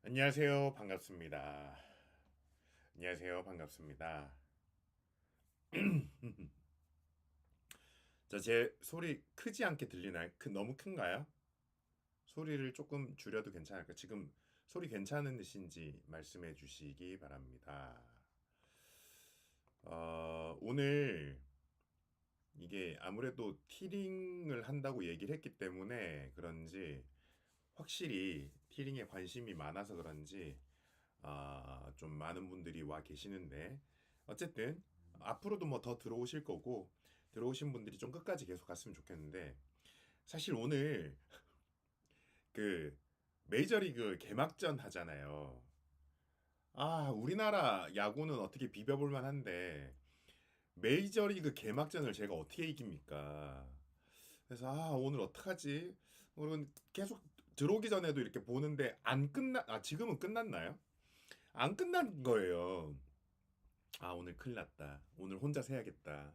안녕하세요. 반갑습니다. 안녕하세요. 반갑습니다. 제 소리 크지 않게 들리나요? 너무 큰가요? 소리를 조금 줄여도 괜찮을까요? 지금 소리 괜찮으신지 말씀해 주시기 바랍니다. 오늘 이게 아무래도 티링을 한다고 얘기를 했기 때문에 그런지 확실히 티링에 관심이 많아서 그런지 좀 많은 분들이 와 계시는데 어쨌든 앞으로도 뭐 더 들어오실 거고 들어오신 분들이 좀 끝까지 계속 갔으면 좋겠는데 사실 오늘 그 메이저리그 개막전 하잖아요. 우리나라 야구는 어떻게 비벼볼 만한데 메이저리그 개막전을 제가 어떻게 이깁니까? 그래서 오늘 어떡하지? 오늘은 계속 들어오기 전에도 이렇게 보는데 안 지금은 끝났나요? 안 끝난 거예요. 오늘 큰일 났다. 오늘 혼자 세야겠다.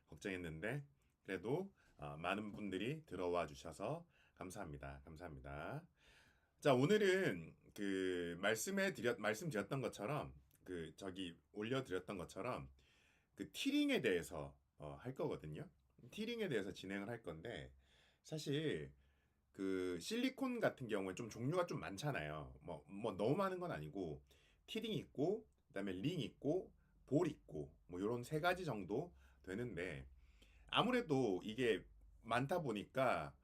걱정했는데, 그래도 많은 분들이 들어와 주셔서 감사합니다. 감사합니다. 자, 오늘은 말씀드렸던 것처럼, 저기 올려드렸던 것처럼, 티링에 대해서 할 거거든요. 티링에 대해서 진행을 할 건데, 사실, 실리콘 같은 경우에 좀 종류가 좀 많잖아요. 뭐 너무 많은 건 아니고, 티링 있고, 그다음에 링 있고, 볼 있고, 뭐 요런 세 가지 정도 되는데, 아무래도 이게 많다 보니까,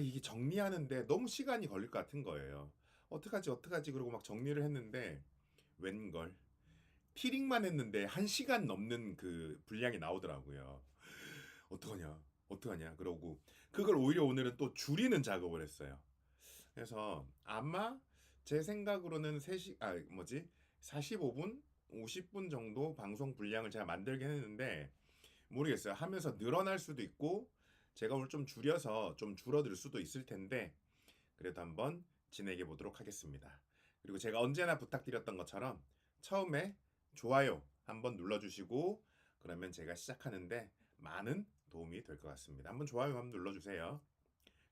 이게 정리하는데 너무 시간이 걸릴 것 같은 거예요. 어떡하지, 그러고 막 정리를 했는데, 웬걸. 티링만 했는데 1시간 넘는 그 분량이 나오더라고요. 어떡하냐. 그러고, 그걸 오히려 오늘은 또 줄이는 작업을 했어요. 그래서 아마 제 생각으로는 45분? 50분 정도 방송 분량을 제가 만들긴 했는데 모르겠어요. 하면서 늘어날 수도 있고 제가 오늘 좀 줄여서 좀 줄어들 수도 있을 텐데 그래도 한번 진행해 보도록 하겠습니다. 그리고 제가 언제나 부탁드렸던 것처럼 처음에 좋아요 한번 눌러주시고 그러면 제가 시작하는데 많은 도움이 될 것 같습니다. 한번 좋아요 한번 눌러주세요.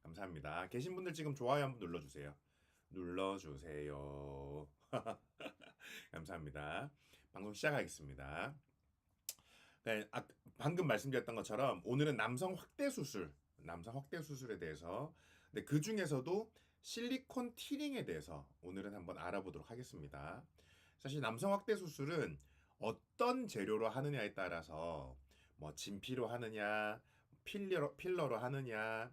감사합니다. 계신 분들 지금 좋아요 한번 눌러주세요. 눌러주세요. 감사합니다. 방송 시작하겠습니다. 네, 방금 말씀드렸던 것처럼 오늘은 남성 확대 수술에 대해서, 근데 그 중에서도 실리콘 티링에 대해서 오늘은 한번 알아보도록 하겠습니다. 사실 남성 확대 수술은 어떤 재료로 하느냐에 따라서 뭐 진피로 하느냐, 필러로 하느냐,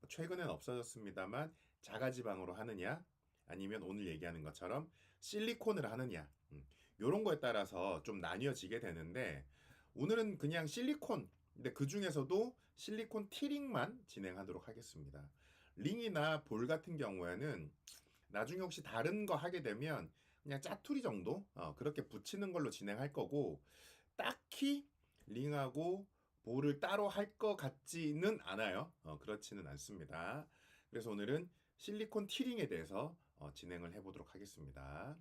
최근엔 없어졌습니다만 자가지방으로 하느냐, 아니면 오늘 얘기하는 것처럼 실리콘을 하느냐, 이런 거에 따라서 좀 나뉘어지게 되는데 오늘은 그냥 실리콘, 근데 그 중에서도 실리콘 티링만 진행하도록 하겠습니다. 링이나 볼 같은 경우에는 나중에 혹시 다른 거 하게 되면 그냥 짜투리 정도 그렇게 붙이는 걸로 진행할 거고 딱히 링하고 볼을 따로 할 것 같지는 않아요. 그렇지는 않습니다. 그래서 오늘은 실리콘 티링에 대해서 진행을 해보도록 하겠습니다.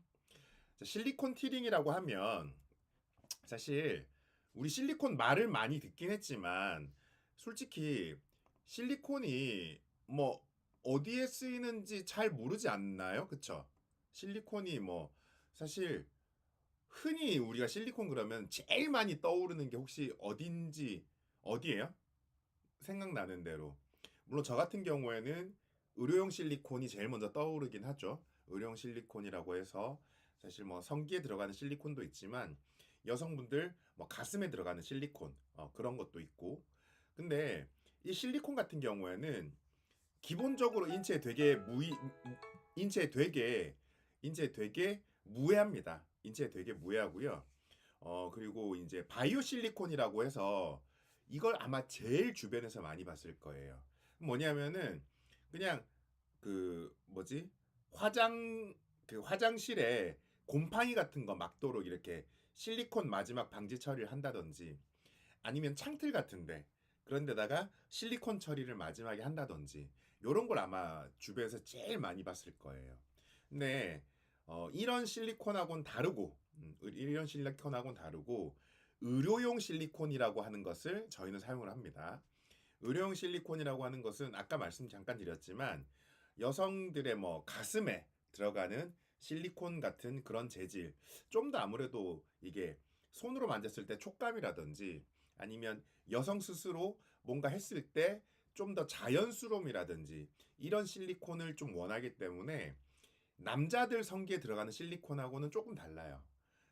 자, 실리콘 티링이라고 하면 사실 우리 실리콘 말을 많이 듣긴 했지만 솔직히 실리콘이 뭐 어디에 쓰이는지 잘 모르지 않나요? 그쵸? 실리콘이 뭐 사실 흔히 우리가 실리콘 그러면 제일 많이 떠오르는 게 혹시 어디예요? 생각나는 대로. 물론 저 같은 경우에는 의료용 실리콘이 제일 먼저 떠오르긴 하죠. 의료용 실리콘이라고 해서 사실 뭐 성기에 들어가는 실리콘도 있지만 여성분들 뭐 가슴에 들어가는 실리콘 그런 것도 있고. 근데 이 실리콘 같은 경우에는 기본적으로 인체에 되게 인체에 되게 무해합니다. 인체에 되게 무해하고요. 그리고 이제 바이오 실리콘이라고 해서 이걸 아마 제일 주변에서 많이 봤을 거예요. 뭐냐면은 그냥 뭐지? 화장 화장실에 곰팡이 같은 거 막도록 이렇게 실리콘 마지막 방지 처리를 한다든지 아니면 창틀 같은데 그런 데다가 실리콘 처리를 마지막에 한다든지 요런 걸 아마 주변에서 제일 많이 봤을 거예요. 근데 이런 실리콘하고는 다르고 의료용 실리콘이라고 하는 것을 저희는 사용을 합니다. 의료용 실리콘이라고 하는 것은 아까 말씀 잠깐 드렸지만 여성들의 뭐 가슴에 들어가는 실리콘 같은 그런 재질, 좀 더 아무래도 이게 손으로 만졌을 때 촉감이라든지 아니면 여성 스스로 뭔가 했을 때 좀 더 자연스러움이라든지 이런 실리콘을 좀 원하기 때문에 남자들 성기에 들어가는 실리콘하고는 조금 달라요.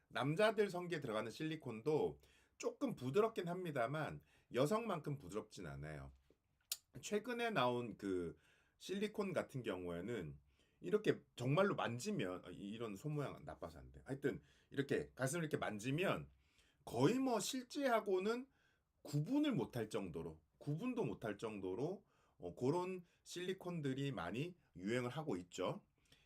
남자들 성기에 들어가는 실리콘도 조금 부드럽긴 합니다만 여성만큼 부드럽진 않아요. 최근에 나온 그 실리콘 같은 경우에는 이렇게 정말로 만지면 이런 손 모양 나빠서 안 돼. 하여튼 이렇게 가슴을 이렇게 만지면 거의 뭐 실제하고는 구분을 못할 정도로 구분도 못할 정도로 그런 실리콘들이 많이 유행을 하고 있죠.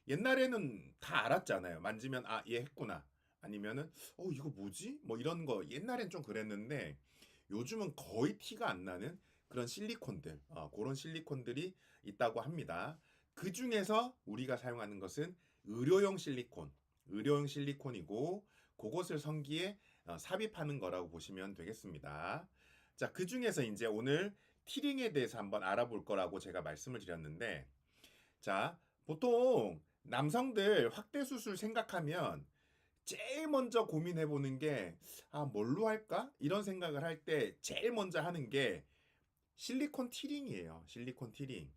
옛날에는 다 알았잖아요. 만지면 아, 얘 했구나. 아니면은 이거 뭐지? 뭐 이런 거 옛날엔 좀 그랬는데 요즘은 거의 티가 안 나는 그런 실리콘들, 그런 실리콘들이 있다고 합니다. 그 중에서 우리가 사용하는 것은 의료용 실리콘, 의료용 실리콘이고 그것을 성기에 삽입하는 거라고 보시면 되겠습니다. 자, 그 중에서 이제 오늘 티링에 대해서 한번 알아볼 거라고 제가 말씀을 드렸는데, 자, 보통 남성들 확대 수술 생각하면 제일 먼저 고민해 보는 게, 뭘로 할까? 이런 생각을 할 때 제일 먼저 하는 게 실리콘 티링이에요. 실리콘 티링.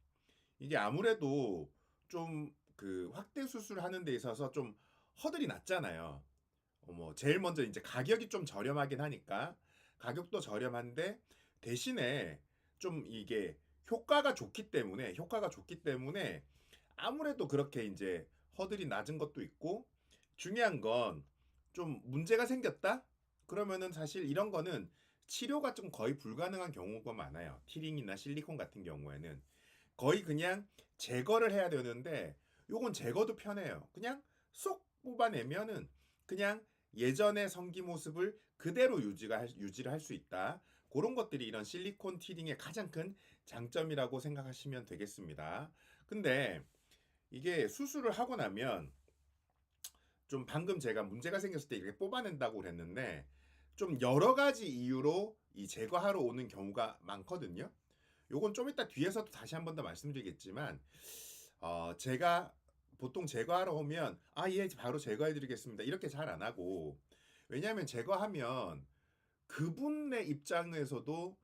이게 아무래도 좀 그 확대 수술 하는 데 있어서 좀 허들이 낮잖아요. 뭐 제일 먼저 이제 가격이 좀 저렴하긴 하니까 가격도 저렴한데 대신에 좀 이게 효과가 좋기 때문에 아무래도 그렇게 이제 허들이 낮은 것도 있고 중요한 건 좀 문제가 생겼다? 그러면은 사실 이런 거는 치료가 좀 거의 불가능한 경우가 많아요. 티링이나 실리콘 같은 경우에는 거의 그냥 제거를 해야 되는데 요건 제거도 편해요. 그냥 쏙 뽑아내면은 그냥 예전의 성기 모습을 그대로 유지를 할 수 있다. 그런 것들이 이런 실리콘 티링의 가장 큰 장점이라고 생각하시면 되겠습니다. 근데 이게 수술을 하고 나면 좀 방금 제가 문제가 생겼을 때 이렇게 뽑아낸다고 그랬는데 좀 여러 가지 이유로 이 제거하러 오는 경우가 많거든요. 요건 좀 이따 뒤에서도 다시 한 번 더 말씀드리겠지만 제가 보통 제거하러 오면 예, 바로 제거해 드리겠습니다. 이렇게 잘 안 하고 왜냐하면 제거하면 그분의 입장에서도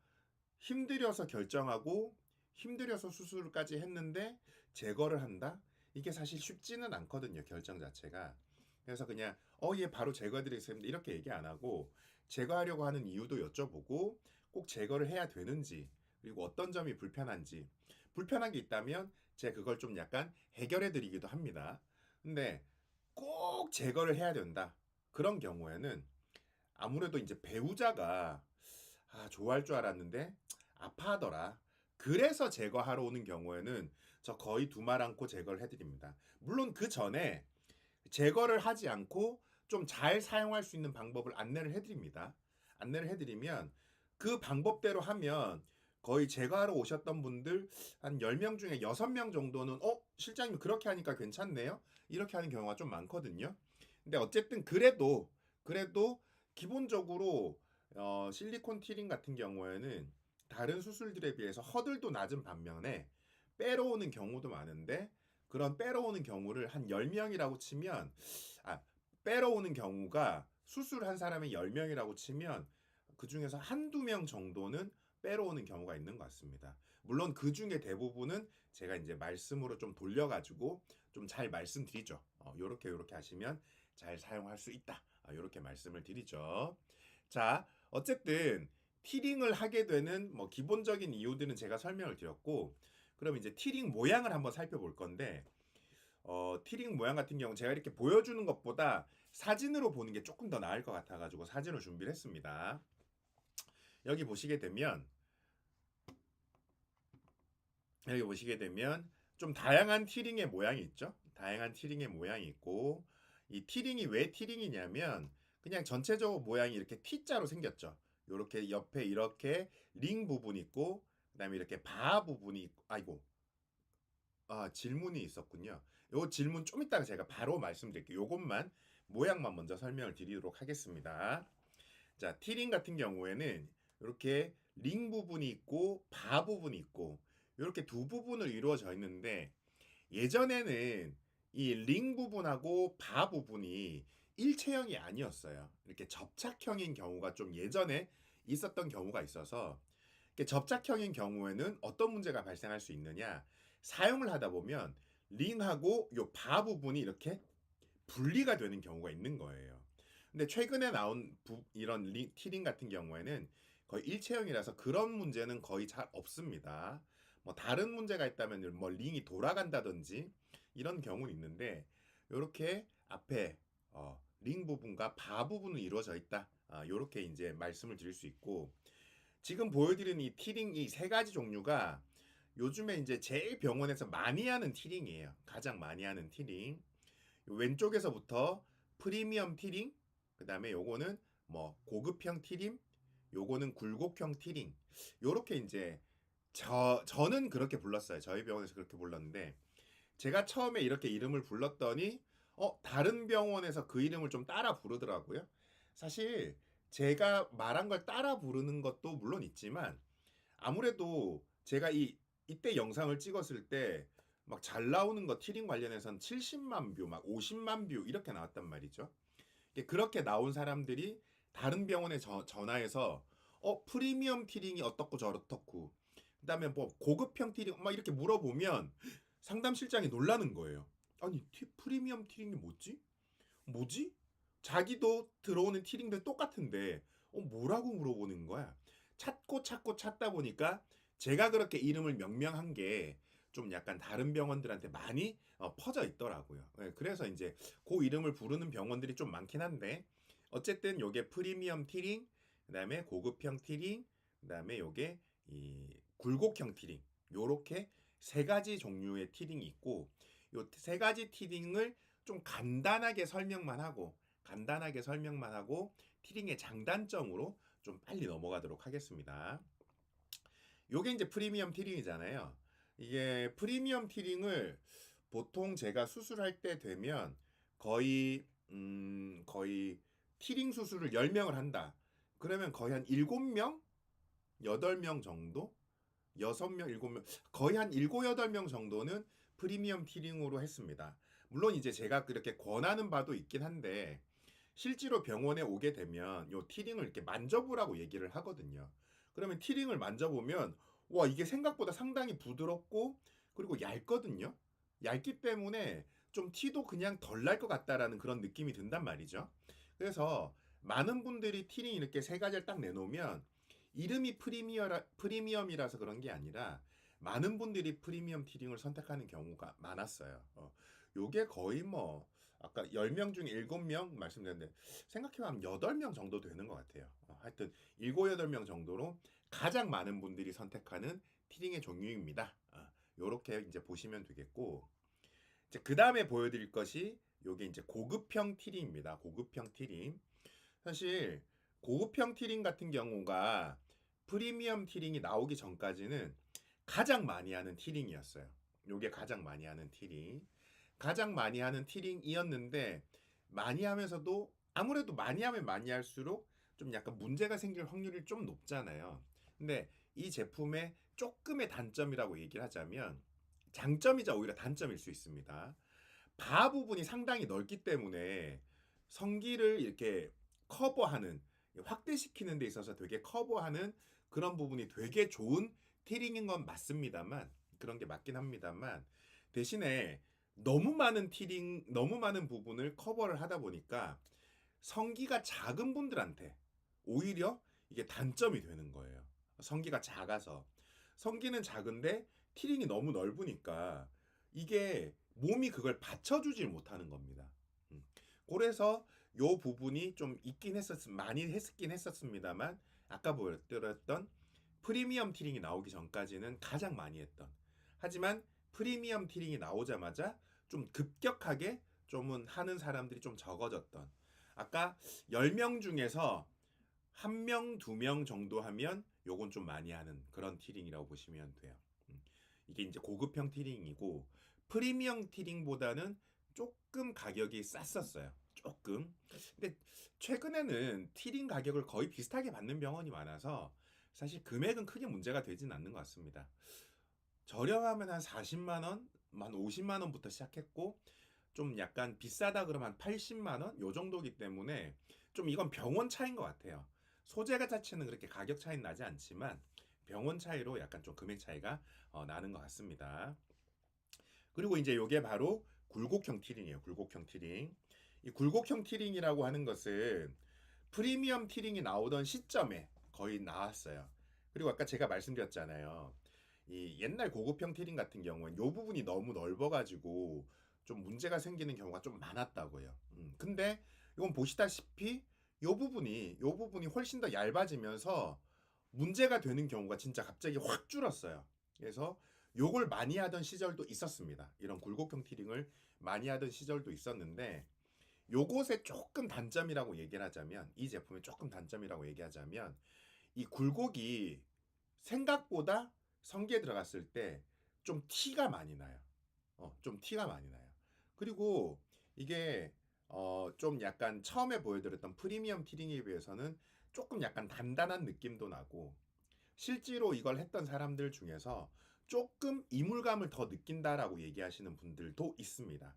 힘들여서 결정하고 힘들여서 수술까지 했는데 제거를 한다? 이게 사실 쉽지는 않거든요. 결정 자체가. 그래서 그냥 얘 바로 제거해 드리겠습니다. 이렇게 얘기 안 하고 제거하려고 하는 이유도 여쭤보고 꼭 제거를 해야 되는지 그리고 어떤 점이 불편한지 불편한 게 있다면 제가 그걸 좀 약간 해결해 드리기도 합니다. 근데 꼭 제거를 해야 된다. 그런 경우에는 아무래도 이제 배우자가 좋아할 줄 알았는데 아파하더라. 그래서 제거하러 오는 경우에는 저 거의 두말 않고 제거를 해드립니다. 물론 그 전에 제거를 하지 않고 좀 잘 사용할 수 있는 방법을 안내를 해드립니다. 안내를 해드리면 그 방법대로 하면 거의 제거하러 오셨던 분들 한 10명 중에 6명 정도는 실장님 그렇게 하니까 괜찮네요. 이렇게 하는 경우가 좀 많거든요. 근데 어쨌든 그래도 기본적으로 실리콘 티링 같은 경우에는 다른 수술들에 비해서 허들도 낮은 반면에 빼러오는 경우도 많은데 그런 빼러오는 경우를 한 10명이라고 치면 아, 빼러오는 경우가 수술한 사람이 10명이라고 치면 그 중에서 한두 명 정도는 빼러오는 경우가 있는 것 같습니다. 물론 그 중에 대부분은 제가 이제 말씀으로 좀 돌려가지고 좀 잘 말씀드리죠. 요렇게 하시면 잘 사용할 수 있다. 요렇게 말씀을 드리죠. 자, 어쨌든 티링을 하게 되는 뭐 기본적인 이유들은 제가 설명을 드렸고 그럼 이제 티링 모양을 한번 살펴볼 건데 티링 모양 같은 경우 제가 이렇게 보여주는 것보다 사진으로 보는 게 조금 더 나을 것 같아가지고 사진을 준비를 했습니다. 여기 보시게 되면 좀 다양한 티링의 모양이 있죠. 다양한 티링의 모양이 있고 이 티링이 왜 티링이냐면 그냥 전체적으로 모양이 이렇게 T자로 생겼죠. 이렇게 옆에 이렇게 링 부분이 있고 그다음에 이렇게 바 부분이 있고 아이고 질문이 있었군요. 요 질문 좀 이따가 제가 바로 말씀드릴게요. 요것만 모양만 먼저 설명을 드리도록 하겠습니다. 자, 티링 같은 경우에는 이렇게 링 부분이 있고 바 부분이 있고 이렇게 두 부분을 이루어져 있는데 예전에는 이 링 부분하고 바 부분이 일체형이 아니었어요. 이렇게 접착형인 경우가 좀 예전에 있었던 경우가 있어서 이렇게 접착형인 경우에는 어떤 문제가 발생할 수 있느냐? 사용을 하다 보면 링하고 요 바 부분이 이렇게 분리가 되는 경우가 있는 거예요. 근데 최근에 나온 이런 티링 같은 경우에는 거의 일체형이라서 그런 문제는 거의 잘 없습니다. 뭐 다른 문제가 있다면 뭐 링이 돌아간다든지 이런 경우는 있는데 이렇게 앞에 링 부분과 바 부분은 이루어져 있다. 이렇게 이제 말씀을 드릴 수 있고 지금 보여드리는 이 티링 이 세 가지 종류가 요즘에 이제 제일 병원에서 많이 하는 티링이에요. 가장 많이 하는 티링. 왼쪽에서부터 프리미엄 티링, 그 다음에 요거는 뭐 고급형 티링, 요거는 굴곡형 티링. 요렇게 이제 저는 그렇게 불렀어요. 저희 병원에서 그렇게 불렀는데 제가 처음에 이렇게 이름을 불렀더니 다른 병원에서 그 이름을 좀 따라 부르더라고요. 사실 제가 말한 걸 따라 부르는 것도 물론 있지만 아무래도 제가 이때 영상을 찍었을 때 막 잘 나오는 거 티링 관련해서는 70만 뷰, 막 50만 뷰 이렇게 나왔단 말이죠. 그렇게 나온 사람들이 다른 병원에 전화해서 프리미엄 티링이 어떻고 저렇고 그다음에 뭐 고급형 티링 막 이렇게 물어보면 상담실장이 놀라는 거예요. 아니 프리미엄 티링이 뭐지? 뭐지? 자기도 들어오는 티링들 똑같은데 뭐라고 물어보는 거야? 찾고 찾고 찾다 보니까 제가 그렇게 이름을 명명한 게 좀 약간 다른 병원들한테 많이 퍼져 있더라고요. 그래서 이제 그 이름을 부르는 병원들이 좀 많긴 한데 어쨌든 요게 프리미엄 티링, 그다음에 고급형 티링, 그다음에 요게 이 굴곡형 티링 요렇게 세 가지 종류의 티링이 있고 요 세 가지 티링을 좀 간단하게 설명만 하고 티링의 장단점으로 좀 빨리 넘어가도록 하겠습니다. 요게 이제 프리미엄 티링이잖아요. 이게 프리미엄 티링을 보통 제가 수술할 때 되면 거의 거의 티링 수술을 10명을 한다. 그러면 거의 한 7명, 8명 정도? 6명, 7명, 거의 한 7, 8명 정도는 프리미엄 티링으로 했습니다. 물론 이제 제가 그렇게 권하는 바도 있긴 한데 실제로 병원에 오게 되면 요 티링을 이렇게 만져보라고 얘기를 하거든요. 그러면 티링을 만져보면 와 이게 생각보다 상당히 부드럽고 그리고 얇거든요. 얇기 때문에 좀 티도 그냥 덜 날 것 같다라는 그런 느낌이 든단 말이죠. 그래서 많은 분들이 티링 이렇게 세 가지를 딱 내놓으면 이름이 프리미엄이라서 그런 게 아니라 많은 분들이 프리미엄 티링을 선택하는 경우가 많았어요. 요게 거의 뭐 아까 10명 중에 7명 말씀드렸는데 생각해보면 8명 정도 되는 것 같아요. 하여튼 7, 8명 정도로 가장 많은 분들이 선택하는 티링의 종류입니다. 요렇게 이제 보시면 되겠고 이제 그 다음에 보여드릴 것이 요게 이제 고급형 티링입니다. 고급형 티링. 사실 고급형 티링 같은 경우가 프리미엄 티링이 나오기 전까지는 가장 많이 하는 티링이었어요. 요게 가장 많이 하는 티링. 가장 많이 하는 티링이었는데 많이 하면서도 아무래도 많이 하면 많이 할수록 좀 약간 문제가 생길 확률이 좀 높잖아요. 근데 이 제품의 조금의 단점이라고 얘기를 하자면 장점이자 오히려 단점일 수 있습니다. 바 부분이 상당히 넓기 때문에 성기를 이렇게 커버하는 확대시키는 데 있어서 되게 커버하는 그런 부분이 되게 좋은 티링인 건 맞습니다만 그런 게 맞긴 합니다만 대신에 너무 많은 부분을 커버를 하다 보니까 성기가 작은 분들한테 오히려 이게 단점이 되는 거예요. 성기가 작아서. 성기는 작은데 티링이 너무 넓으니까 이게 몸이 그걸 받쳐주질 못하는 겁니다. 그래서 요 부분이 좀 많이 했긴 했었습니다만 아까 보여드렸던 프리미엄 티링이 나오기 전까지는 가장 많이 했던 하지만 프리미엄 티링이 나오자마자 좀 급격하게 좀 하는 사람들이 좀 적어졌던 아까 10명 중에서 1명, 2명 정도 하면 요건 좀 많이 하는 그런 티링이라고 보시면 돼요. 이게 이제 고급형 티링이고 프리미엄 티링보다는 조금 가격이 쌌었어요. 조금. 근데 최근에는 티링 가격을 거의 비슷하게 받는 병원이 많아서 사실 금액은 크게 문제가 되진 않는 것 같습니다. 저렴하면 한 40만 원, 한 50만 원부터 시작했고 좀 약간 비싸다 그러면 한 80만 원? 요 정도기 때문에 좀 이건 병원 차이인 것 같아요. 소재가 자체는 그렇게 가격 차이는 나지 않지만 병원 차이로 약간 좀 금액 차이가 나는 것 같습니다. 그리고 이제 요게 바로 굴곡형 티링이에요. 굴곡형 티링. 이 굴곡형 티링이라고 하는 것은 프리미엄 티링이 나오던 시점에 거의 나왔어요. 그리고 아까 제가 말씀드렸잖아요. 이 옛날 고급형 티링 같은 경우는 요 부분이 너무 넓어가지고 좀 문제가 생기는 경우가 좀 많았다고요. 근데 이건 보시다시피 요 부분이 훨씬 더 얇아지면서 문제가 되는 경우가 진짜 갑자기 확 줄었어요. 그래서 요걸 많이 하던 시절도 있었습니다. 이런 굴곡형 티링을 많이 하던 시절도 있었는데 요것의 조금 단점이라고 얘기를 하자면 이 제품의 조금 단점이라고 얘기하자면 이 굴곡이 생각보다 성기에 들어갔을 때 좀 티가 많이 나요. 좀 티가 많이 나요. 그리고 이게 좀 약간 처음에 보여드렸던 프리미엄 티링에 비해서는 조금 약간 단단한 느낌도 나고 실제로 이걸 했던 사람들 중에서 조금 이물감을 더 느낀다라고 얘기하시는 분들도 있습니다.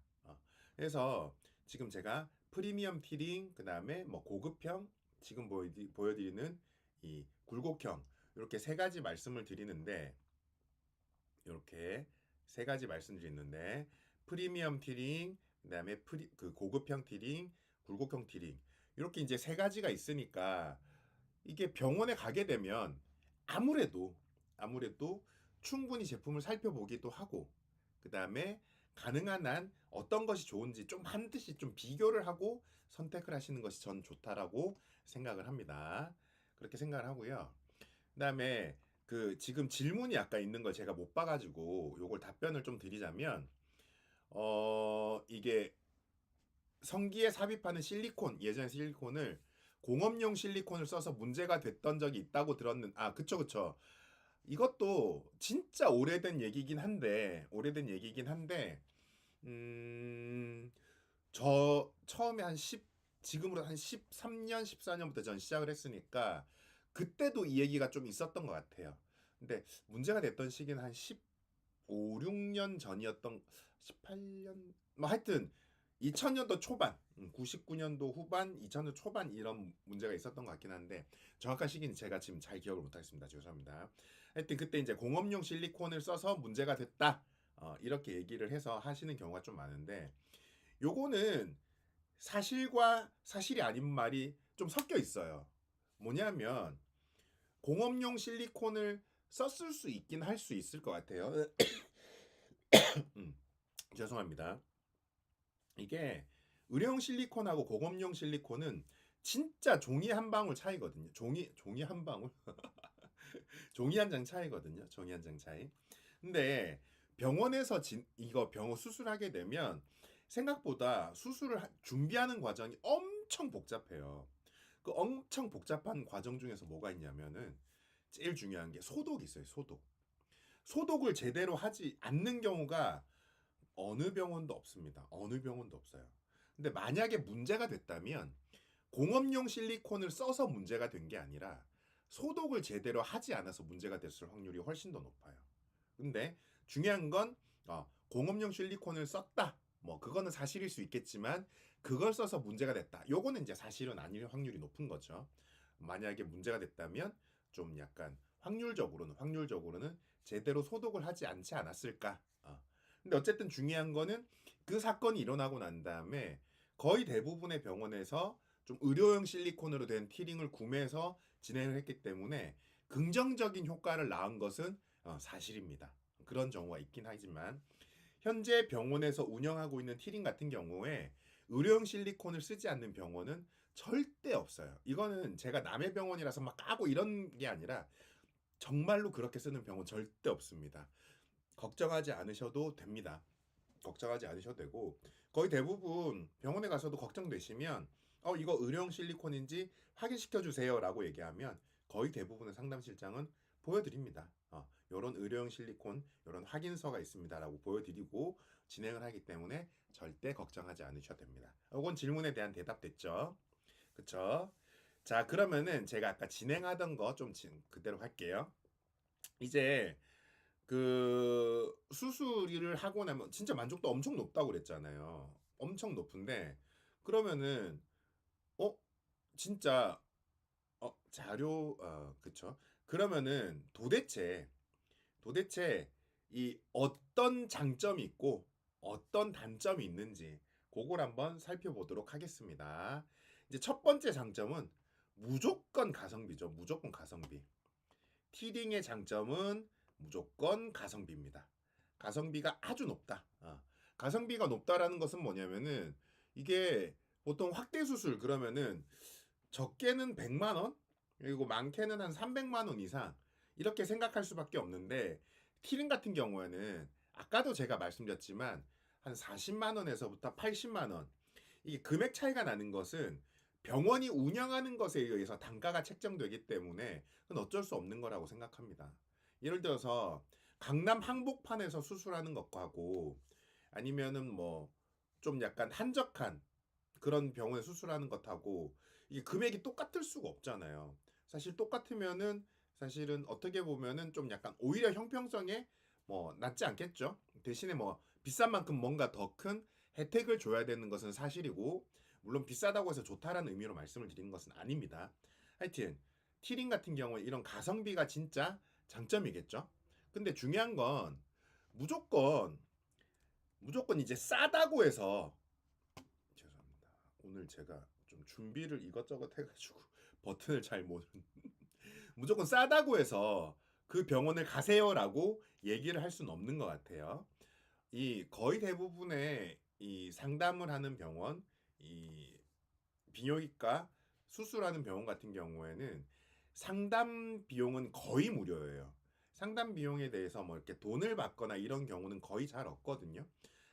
그래서 지금 제가 프리미엄 티링, 그 다음에 뭐 고급형, 지금 보여드리는 이 굴곡형 이렇게 세 가지 말씀을 드리는데 이렇게 세 가지 말씀드리는데 프리미엄 티링, 그다음에 그 고급형 티링, 굴곡형 티링 이렇게 이제 세 가지가 있으니까 이게 병원에 가게 되면 아무래도 충분히 제품을 살펴보기도 하고 그다음에 가능한 한 어떤 것이 좋은지 좀 반드시 좀 비교를 하고 선택을 하시는 것이 전 좋다라고 생각을 합니다. 그렇게 생각을 하고요. 그다음에 그 지금 질문이 아까 있는 걸 제가 못 봐가지고 요걸 답변을 좀 드리자면 이게 성기에 삽입하는 실리콘 예전에 실리콘을 공업용 실리콘을 써서 문제가 됐던 적이 있다고 들었는 그쵸 이것도 진짜 오래된 얘기긴 한데 음, 저 처음에 지금으로 한 13년, 14년부터 전 시작을 했으니까 그때도 이 얘기가 좀 있었던 것 같아요. 근데 문제가 됐던 시기는 한 15, 16년 전이었던 18년 뭐 하여튼 2000년도 초반, 99년도 후반, 2000년 초반 이런 문제가 있었던 것 같긴 한데 정확한 시기는 제가 지금 잘 기억을 못하겠습니다. 죄송합니다. 하여튼 그때 이제 공업용 실리콘을 써서 문제가 됐다. 이렇게 얘기를 해서 하시는 경우가 좀 많은데 요거는 사실과 사실이 아닌 말이 좀 섞여 있어요. 뭐냐면 공업용 실리콘을 썼을 수 있긴 할 수 있을 것 같아요. 음, 죄송합니다. 이게 의료용 실리콘하고 공업용 실리콘은 진짜 종이 한 방울 차이거든요. 종이 한 방울, 종이 한 장 차이거든요. 종이 한 장 차이. 근데 병원에서 이거 병원 수술하게 되면 생각보다 수술을 준비하는 과정이 엄청 복잡해요. 그 엄청 복잡한 과정 중에서 뭐가 있냐면은 제일 중요한 게 소독이 있어요. 소독. 소독을 제대로 하지 않는 경우가 어느 병원도 없습니다. 어느 병원도 없어요. 근데 만약에 문제가 됐다면 공업용 실리콘을 써서 문제가 된 게 아니라 소독을 제대로 하지 않아서 문제가 됐을 확률이 훨씬 더 높아요. 근데 중요한 건 공업용 실리콘을 썼다. 뭐 그거는 사실일 수 있겠지만 그걸 써서 문제가 됐다. 요거는 이제 사실은 아닐 확률이 높은 거죠. 만약에 문제가 됐다면 좀 약간 확률적으로는 제대로 소독을 하지 않지 않았을까. 근데 어쨌든 중요한 거는 그 사건이 일어나고 난 다음에 거의 대부분의 병원에서 좀 의료용 실리콘으로 된 티링을 구매해서 진행을 했기 때문에 긍정적인 효과를 낳은 것은 사실입니다. 그런 경우가 있긴 하지만 현재 병원에서 운영하고 있는 티링 같은 경우에 의료용 실리콘을 쓰지 않는 병원은 절대 없어요. 이거는 제가 남의 병원이라서 막 까고 이런 게 아니라 정말로 그렇게 쓰는 병원 절대 없습니다. 걱정하지 않으셔도 됩니다. 걱정하지 않으셔도 되고 거의 대부분 병원에 가서도 걱정되시면 이거 의료용 실리콘인지 확인시켜 주세요라고 얘기하면 거의 대부분의 상담실장은 보여드립니다. 요런 의료용 실리콘 요런 확인서가 있습니다라고 보여드리고 진행을 하기 때문에 절대 걱정하지 않으셔도 됩니다. 이건 질문에 대한 대답 됐죠? 그쵸? 자 그러면은 제가 아까 진행하던 거 좀 그대로 할게요. 이제 그 수술을 하고 나면 진짜 만족도 엄청 높다고 그랬잖아요. 엄청 높은데 그러면은 어 진짜 자료 그쵸. 그러면은 도대체 이 어떤 장점이 있고 어떤 단점이 있는지 그걸 한번 살펴보도록 하겠습니다. 이제 첫 번째 장점은 무조건 가성비죠. 무조건 가성비. 티링의 장점은 무조건 가성비입니다. 가성비가 아주 높다. 가성비가 높다라는 것은 뭐냐면은 이게 보통 확대 수술 그러면은 적게는 100만 원 그리고 많게는 한 300만 원 이상 이렇게 생각할 수밖에 없는데 티링 같은 경우에는 아까도 제가 말씀드렸지만 한 40만 원에서부터 80만 원 이게 금액 차이가 나는 것은 병원이 운영하는 것에 의해서 단가가 책정되기 때문에 그건 어쩔 수 없는 거라고 생각합니다. 예를 들어서 강남 항복판에서 수술하는 것하고 아니면은 뭐 좀 약간 한적한 그런 병원에 수술하는 것하고 이게 금액이 똑같을 수가 없잖아요. 사실 똑같으면은 사실은 어떻게 보면은 좀 약간 오히려 형평성에 뭐 낫지 않겠죠. 대신에 뭐 비싼 만큼 뭔가 더 큰 혜택을 줘야 되는 것은 사실이고 물론 비싸다고 해서 좋다라는 의미로 말씀을 드리는 것은 아닙니다. 하여튼 티링 같은 경우에 이런 가성비가 진짜 장점이겠죠. 근데 중요한 건 무조건 이제 싸다고 해서 죄송합니다. 오늘 제가 좀 준비를 이것저것 해가지고 버튼을 잘 못. 무조건 싸다고 해서 그 병원을 가세요라고 얘기를 할 수는 없는 것 같아요. 이 거의 대부분의 이 상담을 하는 병원, 이 비뇨기과 수술하는 병원 같은 경우에는 상담 비용은 거의 무료예요. 상담 비용에 대해서 뭐 이렇게 돈을 받거나 이런 경우는 거의 잘 없거든요.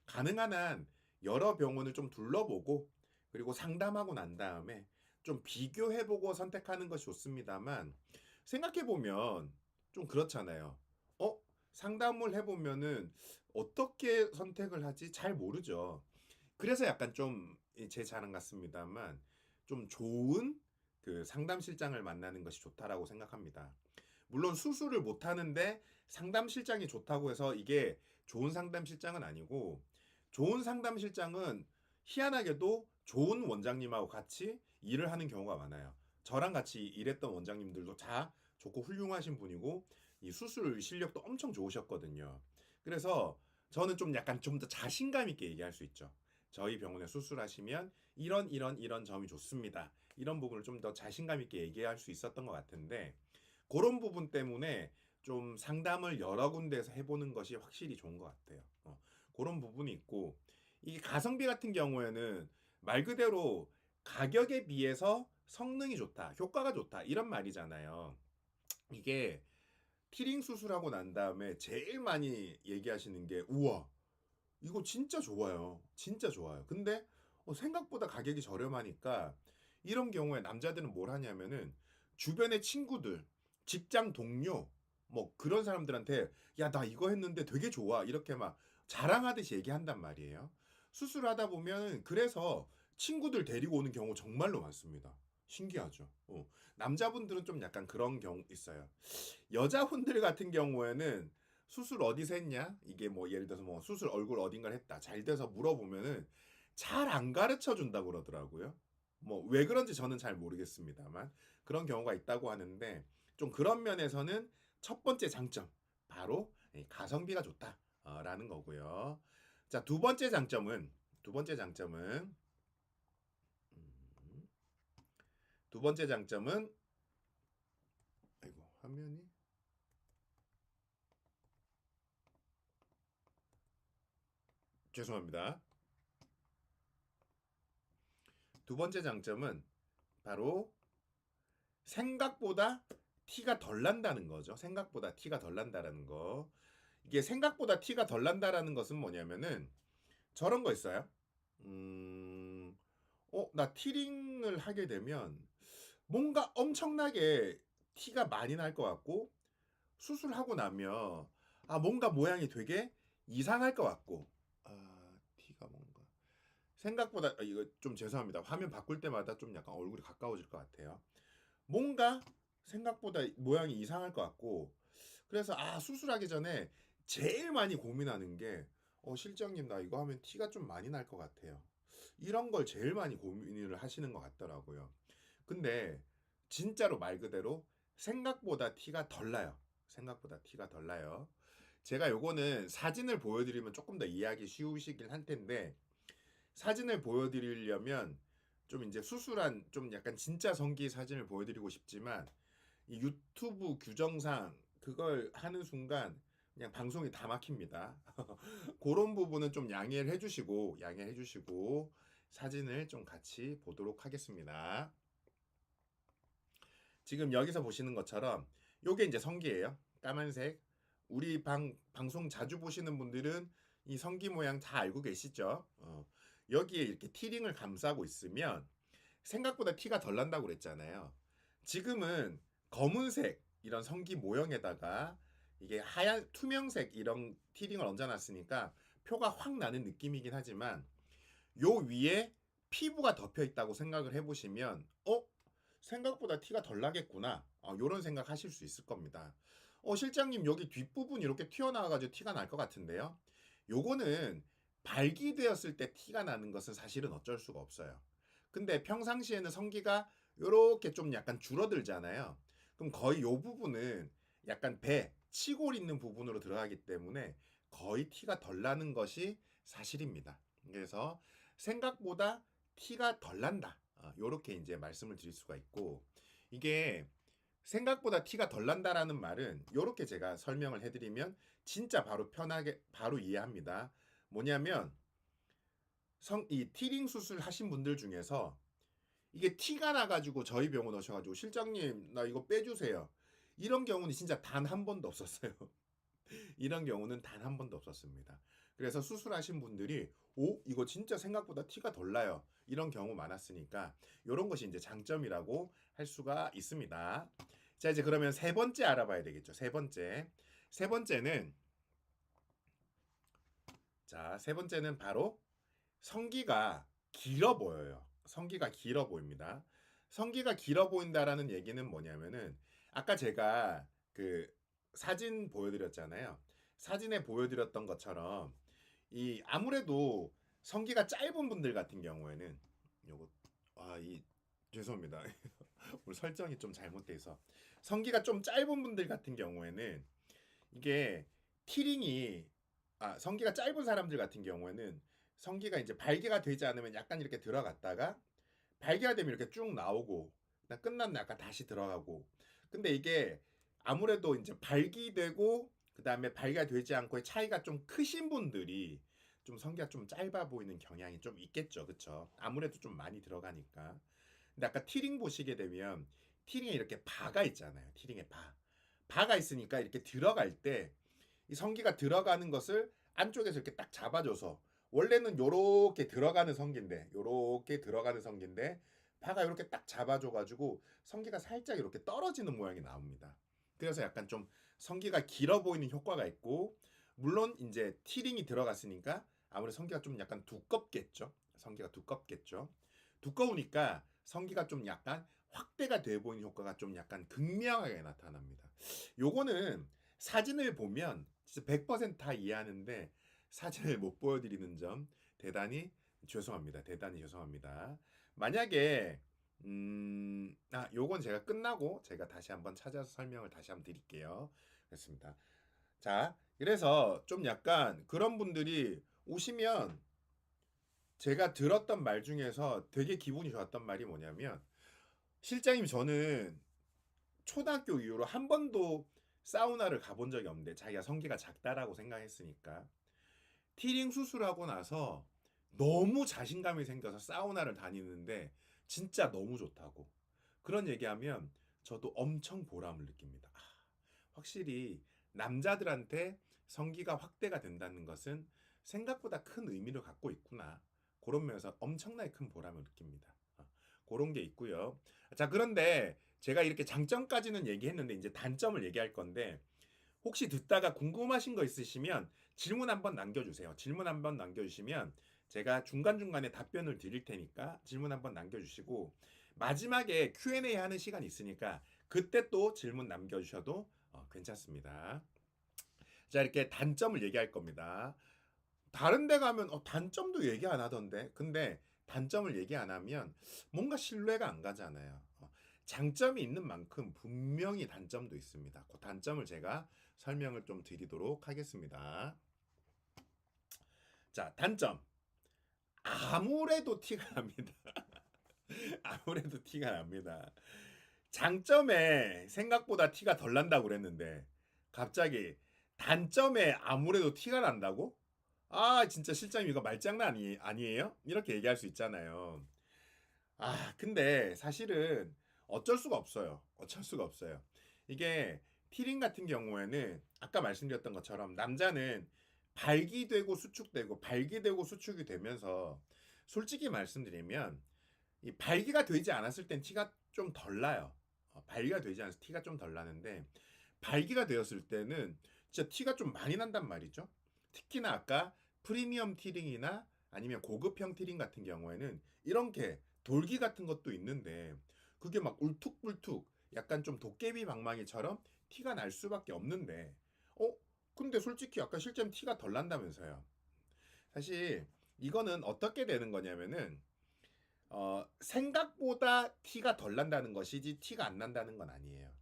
가능한 한 여러 병원을 좀 둘러보고 그리고 상담하고 난 다음에 좀 비교해보고 선택하는 것이 좋습니다만 생각해보면 좀 그렇잖아요. 어? 상담을 해보면은 어떻게 선택을 하지? 잘 모르죠. 그래서 약간 좀 제 자랑 같습니다만 좀 좋은 그 상담실장을 만나는 것이 좋다라고 생각합니다. 물론 수술을 못 하는데 상담실장이 좋다고 해서 이게 좋은 상담실장은 아니고 좋은 상담실장은 희한하게도 좋은 원장님하고 같이 일을 하는 경우가 많아요. 저랑 같이 일했던 원장님들도 다 좋고 훌륭하신 분이고 이 수술 실력도 엄청 좋으셨거든요. 그래서 저는 좀 약간 좀 더 자신감 있게 얘기할 수 있죠. 저희 병원에 수술하시면 이런 점이 좋습니다. 이런 부분을 좀 더 자신감 있게 얘기할 수 있었던 것 같은데 그런 부분 때문에 좀 상담을 여러 군데에서 해보는 것이 확실히 좋은 것 같아요. 그런 부분이 있고 이 가성비 같은 경우에는 말 그대로 가격에 비해서 성능이 좋다, 효과가 좋다 이런 말이잖아요. 이게 티링 수술하고 난 다음에 제일 많이 얘기하시는 게 우와 이거 진짜 좋아요. 진짜 좋아요. 근데 생각보다 가격이 저렴하니까 이런 경우에 남자들은 뭘 하냐면은 주변의 친구들, 직장 동료, 뭐 그런 사람들한테 야, 나 이거 했는데 되게 좋아. 이렇게 막 자랑하듯이 얘기한단 말이에요. 수술하다 보면 그래서 친구들 데리고 오는 경우 정말로 많습니다. 신기하죠. 남자분들은 좀 약간 그런 경우 있어요. 여자분들 같은 경우에는 수술 어디서 했냐? 이게 뭐 예를 들어서 뭐 수술 얼굴 어딘가를 했다. 잘 돼서 물어보면은 잘 안 가르쳐 준다고 그러더라고요. 뭐 왜 그런지 저는 잘 모르겠습니다만 그런 경우가 있다고 하는데 좀 그런 면에서는 첫 번째 장점 바로 가성비가 좋다라는 거고요. 자, 두 번째 장점은 음, 두 번째 장점은 아이고 화면이 죄송합니다. 두 번째 장점은 바로 생각보다 티가 덜 난다는 거죠. 생각보다 티가 덜 난다라는 거. 이게 생각보다 티가 덜 난다라는 것은 뭐냐면은 저런 거 있어요. 음, 나 티링을 하게 되면 뭔가 엄청나게 티가 많이 날 것 같고 수술하고 나면 뭔가 모양이 되게 이상할 것 같고 티가 뭔가 생각보다 이거 좀 죄송합니다. 화면 바꿀 때마다 좀 약간 얼굴이 가까워질 것 같아요. 뭔가 생각보다 모양이 이상할 것 같고 그래서 수술하기 전에 제일 많이 고민하는 게 실장님 나 이거 하면 티가 좀 많이 날 것 같아요. 이런 걸 제일 많이 고민을 하시는 것 같더라고요. 근데 진짜로 말 그대로 생각보다 티가 덜 나요. 생각보다 티가 덜 나요. 제가 요거는 사진을 보여드리면 조금 더 이해하기 쉬우시긴 할 텐데, 사진을 보여드리려면 좀 이제 수술한 좀 약간 진짜 성기 사진을 보여드리고 싶지만 이 유튜브 규정상 그걸 하는 순간 그냥 방송이 다 막힙니다. 그런 부분은 좀 양해해 주시고 사진을 좀 같이 보도록 하겠습니다. 지금 여기서 보시는 것처럼 요게 이제 성기예요. 까만색. 우리 방송 자주 보시는 분들은 이 성기 모양 다 알고 계시죠? 여기에 이렇게 티링을 감싸고 있으면 생각보다 티가 덜 난다고 그랬잖아요. 지금은 검은색 이런 성기 모형에다가 이게 하얀 투명색 이런 티링을 얹어놨으니까 표가 확 나는 느낌이긴 하지만 요 위에 피부가 덮여 있다고 생각을 해보시면 생각보다 티가 덜 나겠구나 요런 생각 하실 수 있을 겁니다. 실장님 여기 뒷부분 이렇게 튀어나와가지고 티가 날 것 같은데요. 요거는 발기되었을 때 티가 나는 것은 사실은 어쩔 수가 없어요. 근데 평상시에는 성기가 요렇게 좀 약간 줄어들잖아요. 그럼 거의 요 부분은 약간 배, 치골 있는 부분으로 들어가기 때문에 거의 티가 덜 나는 것이 사실입니다. 그래서 생각보다 티가 덜 난다. 요렇게 이제 말씀을 드릴 수가 있고, 이게 생각보다 티가 덜 난다라는 말은 요렇게 제가 설명을 해드리면 진짜 바로 편하게 바로 이해합니다. 뭐냐면 이 티링 수술 하신 분들 중에서 이게 티가 나가지고 저희 병원 오셔가지고 실장님 나 이거 빼주세요. 이런 경우는 진짜 단 한 번도 없었어요. 이런 경우는 단 한 번도 없었습니다. 그래서 수술하신 분들이 이거 진짜 생각보다 티가 덜 나요. 이런 경우 많았으니까 이런 것이 이제 장점이라고 할 수가 있습니다. 자, 이제 그러면 세 번째 알아봐야 되겠죠. 세 번째. 세 번째는 세 번째는 바로 성기가 길어 보여요. 성기가 길어 보입니다. 성기가 길어 보인다라는 얘기는 뭐냐면은 아까 제가 그 사진 보여드렸잖아요. 사진에 보여드렸던 것처럼 이 아무래도 성기가 짧은 분들 같은 경우에는 요거 이 죄송합니다. 오늘 설정이 좀 잘못돼서 성기가 좀 짧은 분들 같은 경우에는 이게 티링이 성기가 짧은 사람들 같은 경우에는 성기가 이제 발기가 되지 않으면 약간 이렇게 들어갔다가 발기가 되면 이렇게 쭉 나오고 끝났나 약간 다시 들어가고 근데 이게 아무래도 이제 발기되고 그 다음에 발기가 되지 않고의 차이가 좀 크신 분들이 좀 성기가 좀 짧아 보이는 경향이 좀 있겠죠, 그쵸? 아무래도 좀 많이 들어가니까. 근데 아까 티링 보시게 되면 티링에 이렇게 바가 있잖아요. 티링에 바가 있으니까 이렇게 들어갈 때 이 성기가 들어가는 것을 안쪽에서 이렇게 딱 잡아줘서 원래는 요렇게 들어가는 성기인데 요렇게 들어가는 성기인데 바가 이렇게 딱 잡아줘가지고 성기가 살짝 이렇게 떨어지는 모양이 나옵니다. 그래서 약간 좀 성기가 길어 보이는 효과가 있고 물론 이제 티링이 들어갔으니까 아무래도 성기가 좀 약간 두껍겠죠. 성기가 두껍겠죠. 두꺼우니까 성기가 좀 약간 확대가 돼 보이는 효과가 좀 약간 극명하게 나타납니다. 요거는 사진을 보면 진짜 100%다 이해하는데 사진을 못 보여드리는 점 대단히 죄송합니다. 대단히 죄송합니다. 만약에 요건 제가 끝나고 제가 다시 한번 찾아서 설명을 다시 한번 드릴게요. 그렇습니다. 자, 그래서 좀 약간 그런 분들이 오시면 제가 들었던 말 중에서 되게 기분이 좋았던 말이 뭐냐면 실장님 저는 초등학교 이후로 한 번도 사우나를 가본 적이 없는데 자기가 성기가 작다라고 생각했으니까 티링 수술하고 나서 너무 자신감이 생겨서 사우나를 다니는데 진짜 너무 좋다고 그런 얘기하면 저도 엄청 보람을 느낍니다. 확실히 남자들한테 성기가 확대가 된다는 것은 생각보다 큰 의미를 갖고 있구나. 그런 면에서 엄청나게 큰 보람을 느낍니다. 그런 게 있고요. 자, 그런데 제가 이렇게 장점까지는 얘기했는데 이제 단점을 얘기할 건데 혹시 듣다가 궁금하신 거 있으시면 질문 한번 남겨주세요. 질문 한번 남겨주시면 제가 중간중간에 답변을 드릴 테니까 질문 한번 남겨주시고 마지막에 Q&A 하는 시간 있으니까 그때 또 질문 남겨주셔도 괜찮습니다. 자, 이렇게 단점을 얘기할 겁니다. 다른 데 가면 단점도 얘기 안 하던데. 근데 단점을 얘기 안 하면 뭔가 신뢰가 안 가잖아요. 장점이 있는 만큼 분명히 단점도 있습니다. 그 단점을 제가 설명을 좀 드리도록 하겠습니다. 자, 단점. 아무래도 티가 납니다. 아무래도 티가 납니다. 장점에 생각보다 티가 덜 난다고 그랬는데 갑자기 단점에 아무래도 티가 난다고? 아, 진짜 실장님 이거 말장난 아니에요? 이렇게 얘기할 수 있잖아요. 근데 사실은 어쩔 수가 없어요. 어쩔 수가 없어요. 이게 티링 같은 경우에는 아까 말씀드렸던 것처럼 남자는 발기되고 수축되고 발기되고 수축이 되면서 솔직히 말씀드리면 이 발기가 되지 않았을 땐 티가 좀 덜 나요. 발기가 되지 않아서 티가 좀 덜 나는데 발기가 되었을 때는 진짜 티가 좀 많이 난단 말이죠. 특히나 아까 프리미엄 티링이나 아니면 고급형 티링 같은 경우에는 이런 게 돌기 같은 것도 있는데 그게 막 울퉁불퉁 약간 좀 도깨비 방망이처럼 티가 날 수밖에 없는데 어 근데 솔직히 아까 실제로 티가 덜 난다면서요. 사실 이거는 어떻게 되는 거냐면은 생각보다 티가 덜 난다는 것이지 티가 안 난다는 건 아니에요.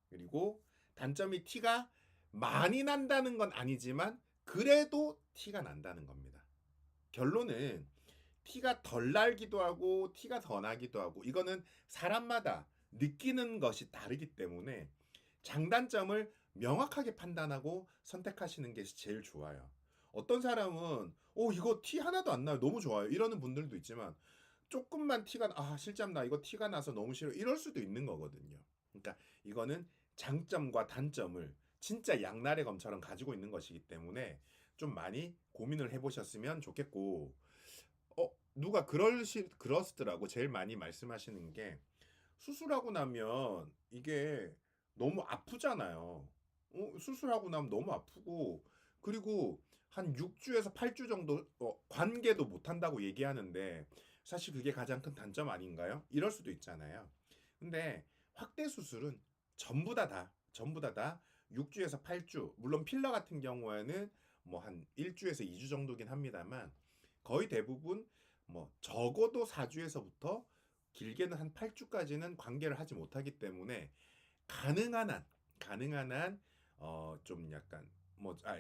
그리고 단점이 티가 많이 난다는 건 아니지만 그래도 티가 난다는 겁니다. 결론은 티가 덜 날기도 하고 티가 더 나기도 하고 이거는 사람마다 느끼는 것이 다르기 때문에 장단점을 명확하게 판단하고 선택하시는 게 제일 좋아요. 어떤 사람은 이거 티 하나도 안 나요. 너무 좋아요. 이러는 분들도 있지만 조금만 실장 나 이거 티가 나서 너무 싫어. 이럴 수도 있는 거거든요. 그러니까 이거는 장점과 단점을 진짜 양날의 검처럼 가지고 있는 것이기 때문에 좀 많이 고민을 해보셨으면 좋겠고 누가 그러시더라고. 제일 많이 말씀하시는 게 수술하고 나면 이게 너무 아프잖아요. 수술하고 나면 너무 아프고 그리고 한 6주에서 8주 정도 관계도 못 한다고 얘기하는데 사실 그게 가장 큰 단점 아닌가요? 이럴 수도 있잖아요. 근데 확대 수술은 전부 다 6주에서 8주. 물론 필러 같은 경우에는 뭐 한 1주에서 2주 정도긴 합니다만 거의 대부분 뭐 적어도 4주에서부터 길게는 한 8주까지는 관계를 하지 못하기 때문에 가능한 한 좀 약간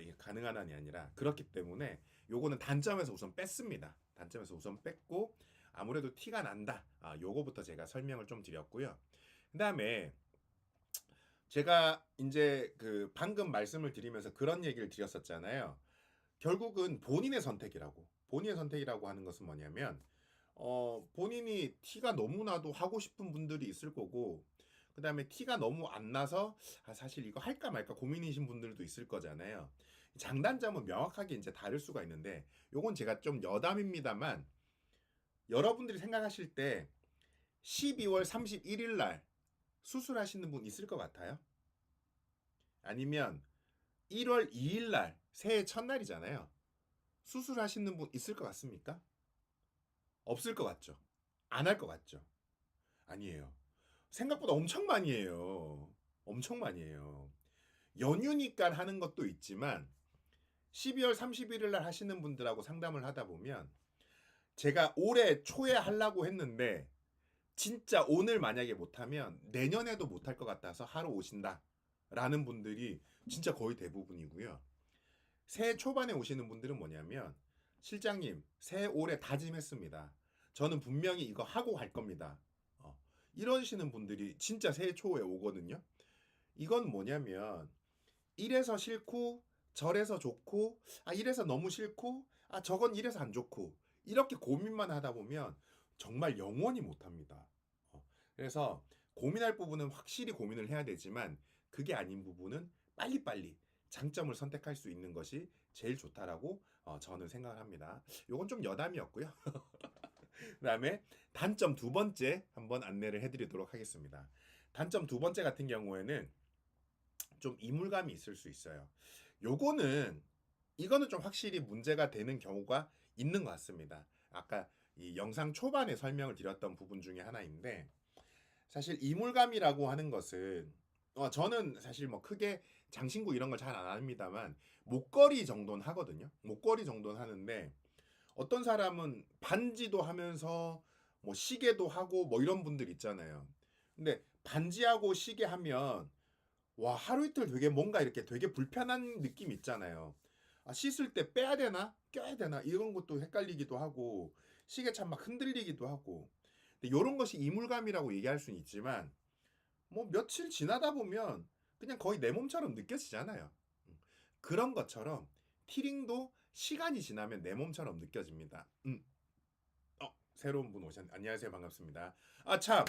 이게 가능한 한이 아니라 그렇기 때문에 요거는 단점에서 우선 뺐습니다. 단점에서 우선 뺐고 아무래도 티가 난다. 요거부터 제가 설명을 좀 드렸고요. 그다음에 제가 이제 그 방금 말씀을 드리면서 그런 얘기를 드렸었잖아요. 결국은 본인의 선택이라고. 본인의 선택이라고 하는 것은 뭐냐면 본인이 티가 너무 나도 하고 싶은 분들이 있을 거고 그다음에 티가 너무 안 나서 사실 이거 할까 말까 고민이신 분들도 있을 거잖아요. 장단점은 명확하게 이제 다를 수가 있는데 요건 제가 좀 여담입니다만 여러분들이 생각하실 때 12월 31일 날 수술하시는 분 있을 것 같아요? 아니면 1월 2일 날 새해 첫날이잖아요. 수술하시는 분 있을 것 같습니까? 없을 것 같죠? 안 할 것 같죠? 아니에요. 생각보다 엄청 많이 해요. 엄청 많이 해요. 연휴니까 하는 것도 있지만 12월 31일 날 하시는 분들하고 상담을 하다 보면 제가 올해 초에 하려고 했는데 진짜 오늘 만약에 못하면 내년에도 못할 것 같아서 하러 오신다 라는 분들이 진짜 거의 대부분이고요. 새해 초반에 오시는 분들은 뭐냐면 실장님 새해 올해 다짐했습니다. 저는 분명히 이거 하고 갈 겁니다. 이러시는 분들이 진짜 새해 초에 오거든요. 이건 뭐냐면 이래서 싫고 저래서 좋고 이래서 너무 싫고 저건 이래서 안 좋고 이렇게 고민만 하다 보면 정말 영원히 못합니다. 그래서 고민할 부분은 확실히 고민을 해야 되지만 그게 아닌 부분은 빨리빨리 장점을 선택할 수 있는 것이 제일 좋다라고 저는 생각을 합니다. 요건 좀 여담이었고요. 그다음에 단점 두 번째 한번 안내를 해드리도록 하겠습니다. 단점 두 번째 같은 경우에는 좀 이물감이 있을 수 있어요. 요거는 이거는 좀 확실히 문제가 되는 경우가 있는 것 같습니다. 아까 이 영상 초반에 설명을 드렸던 부분 중에 하나인데 사실 이물감이라고 하는 것은 저는 사실 뭐 크게 장신구 이런 걸 잘 안 합니다만 목걸이 정도는 하거든요. 목걸이 정도는 하는데 어떤 사람은 반지도 하면서 뭐 시계도 하고 뭐 이런 분들 있잖아요. 근데 반지하고 시계 하면 와 하루 이틀 되게 뭔가 이렇게 되게 불편한 느낌 있잖아요. 아, 씻을 때 빼야 되나 껴야 되나 이런 것도 헷갈리기도 하고 시계참 막 흔들리기도 하고. 근데 이런 것이 이물감이라고 얘기할 수는 있지만 뭐 며칠 지나다 보면 그냥 거의 내 몸처럼 느껴지잖아요. 그런 것처럼 티링도 시간이 지나면 내 몸처럼 느껴집니다. 새로운 분 오셨네. 안녕하세요. 반갑습니다. 아, 참.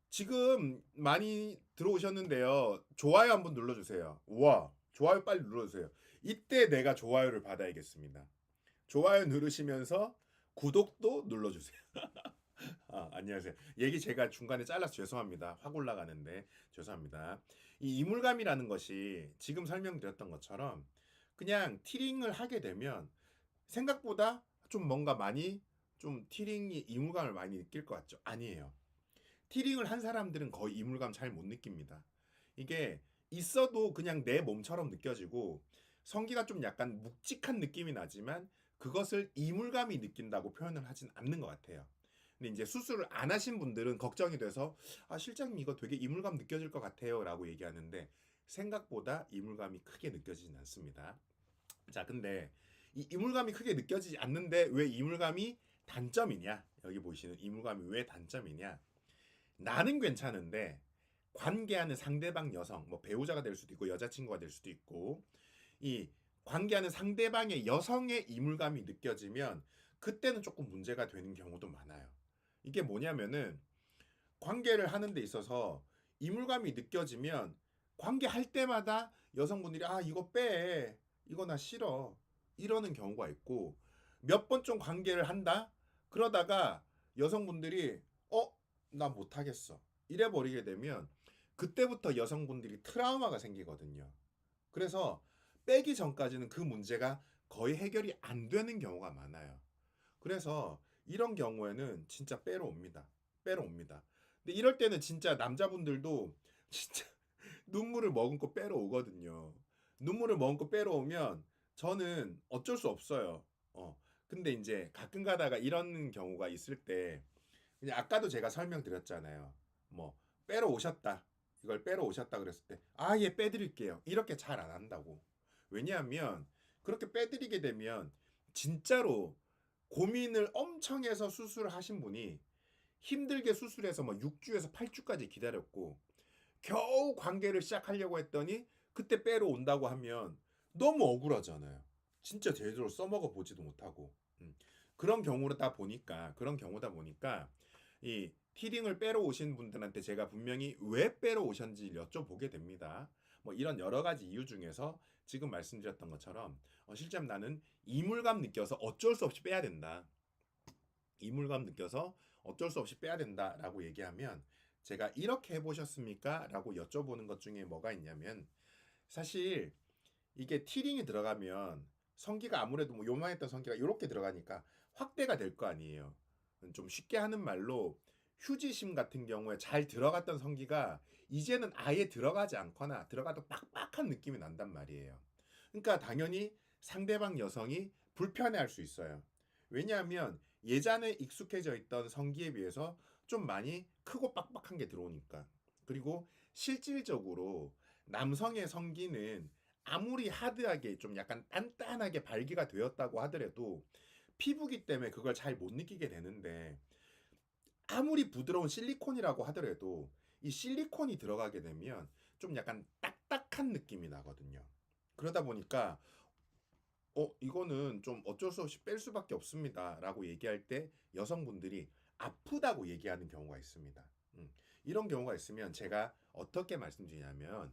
지금 많이 들어오셨는데요. 좋아요 한번 눌러주세요. 우와, 좋아요 빨리 눌러주세요. 이때 내가 좋아요를 받아야겠습니다. 좋아요 누르시면서 구독도 눌러주세요. 아, 안녕하세요. 얘기 제가 중간에 잘라서 죄송합니다. 확 올라가는데 죄송합니다. 이 이물감이라는 것이 지금 설명드렸던 것처럼 그냥 티링을 하게 되면 생각보다 좀 뭔가 많이 좀 티링이 이물감을 많이 느낄 것 같죠? 아니에요. 티링을 한 사람들은 거의 이물감 잘 못 느낍니다. 이게 있어도 그냥 내 몸처럼 느껴지고 성기가 좀 약간 묵직한 느낌이 나지만 그것을 이물감이 느낀다고 표현을 하진 않는 것 같아요. 근데 이제 수술을 안 하신 분들은 걱정이 돼서 아 실장님 이거 되게 이물감 느껴질 것 같아요 라고 얘기하는데 생각보다 이물감이 크게 느껴지진 않습니다. 자 근데 이 이물감이 크게 느껴지지 않는데 왜 이물감이 단점이냐, 여기 보시는 이물감이 왜 단점이냐, 나는 괜찮은데 관계하는 상대방 여성, 뭐 배우자가 될 수도 있고 여자친구가 될 수도 있고 이 관계하는 상대방의 여성의 이물감이 느껴지면 그때는 조금 문제가 되는 경우도 많아요. 이게 뭐냐면은 관계를 하는 데 있어서 이물감이 느껴지면 관계할 때마다 여성분들이 아 이거 빼, 이거 나 싫어 이러는 경우가 있고, 몇 번 좀 관계를 한다 그러다가 여성분들이 나 못하겠어 이래 버리게 되면 그때부터 여성분들이 트라우마가 생기거든요. 그래서 빼기 전까지는 그 문제가 거의 해결이 안 되는 경우가 많아요. 그래서 이런 경우에는 진짜 빼러 옵니다. 빼러 옵니다. 근데 이럴 때는 진짜 남자분들도 진짜 눈물을 머금고 빼러 오거든요. 눈물을 머금고 빼러 오면 저는 어쩔 수 없어요. 근데 이제 가끔 가다가 이런 경우가 있을 때 그냥 아까도 제가 설명드렸잖아요. 뭐 빼러 오셨다. 이걸 빼러 오셨다 그랬을 때 아, 예, 빼드릴게요. 이렇게 잘 안 한다고. 왜냐하면 그렇게 빼드리게 되면 진짜로 고민을 엄청 해서 수술을 하신 분이 힘들게 수술해서 뭐 6주에서 8주까지 기다렸고 겨우 관계를 시작하려고 했더니 그때 빼러 온다고 하면 너무 억울하잖아요. 진짜 제대로 써먹어 보지도 못하고. 그런 경우다 보니까 이 티링을 빼러 오신 분들한테 제가 분명히 왜 빼러 오셨는지 여쭤보게 됩니다. 뭐 이런 여러 가지 이유 중에서 지금 말씀드렸던 것처럼 실제로 나는 이물감 느껴서 어쩔 수 없이 빼야 된다. 이물감 느껴서 어쩔 수 없이 빼야 된다라고 얘기하면 제가 이렇게 해보셨습니까? 라고 여쭤보는 것 중에 뭐가 있냐면 사실 이게 티링이 들어가면 성기가 아무래도 뭐 요만했던 성기가 이렇게 들어가니까 확대가 될 거 아니에요. 좀 쉽게 하는 말로 휴지심 같은 경우에 잘 들어갔던 성기가 이제는 아예 들어가지 않거나 들어가도 빡빡한 느낌이 난단 말이에요. 그러니까 당연히 상대방 여성이 불편해할 수 있어요. 왜냐하면 예전에 익숙해져 있던 성기에 비해서 좀 많이 크고 빡빡한 게 들어오니까. 그리고 실질적으로 남성의 성기는 아무리 하드하게 좀 약간 단단하게 발기가 되었다고 하더라도 피부기 때문에 그걸 잘 못 느끼게 되는데 아무리 부드러운 실리콘이라고 하더라도 이 실리콘이 들어가게 되면 좀 약간 딱딱한 느낌이 나거든요. 그러다 보니까 이거는 좀 어쩔 수 없이 뺄 수밖에 없습니다 라고 얘기할 때 여성분들이 아프다고 얘기하는 경우가 있습니다. 이런 경우가 있으면 제가 어떻게 말씀드리냐면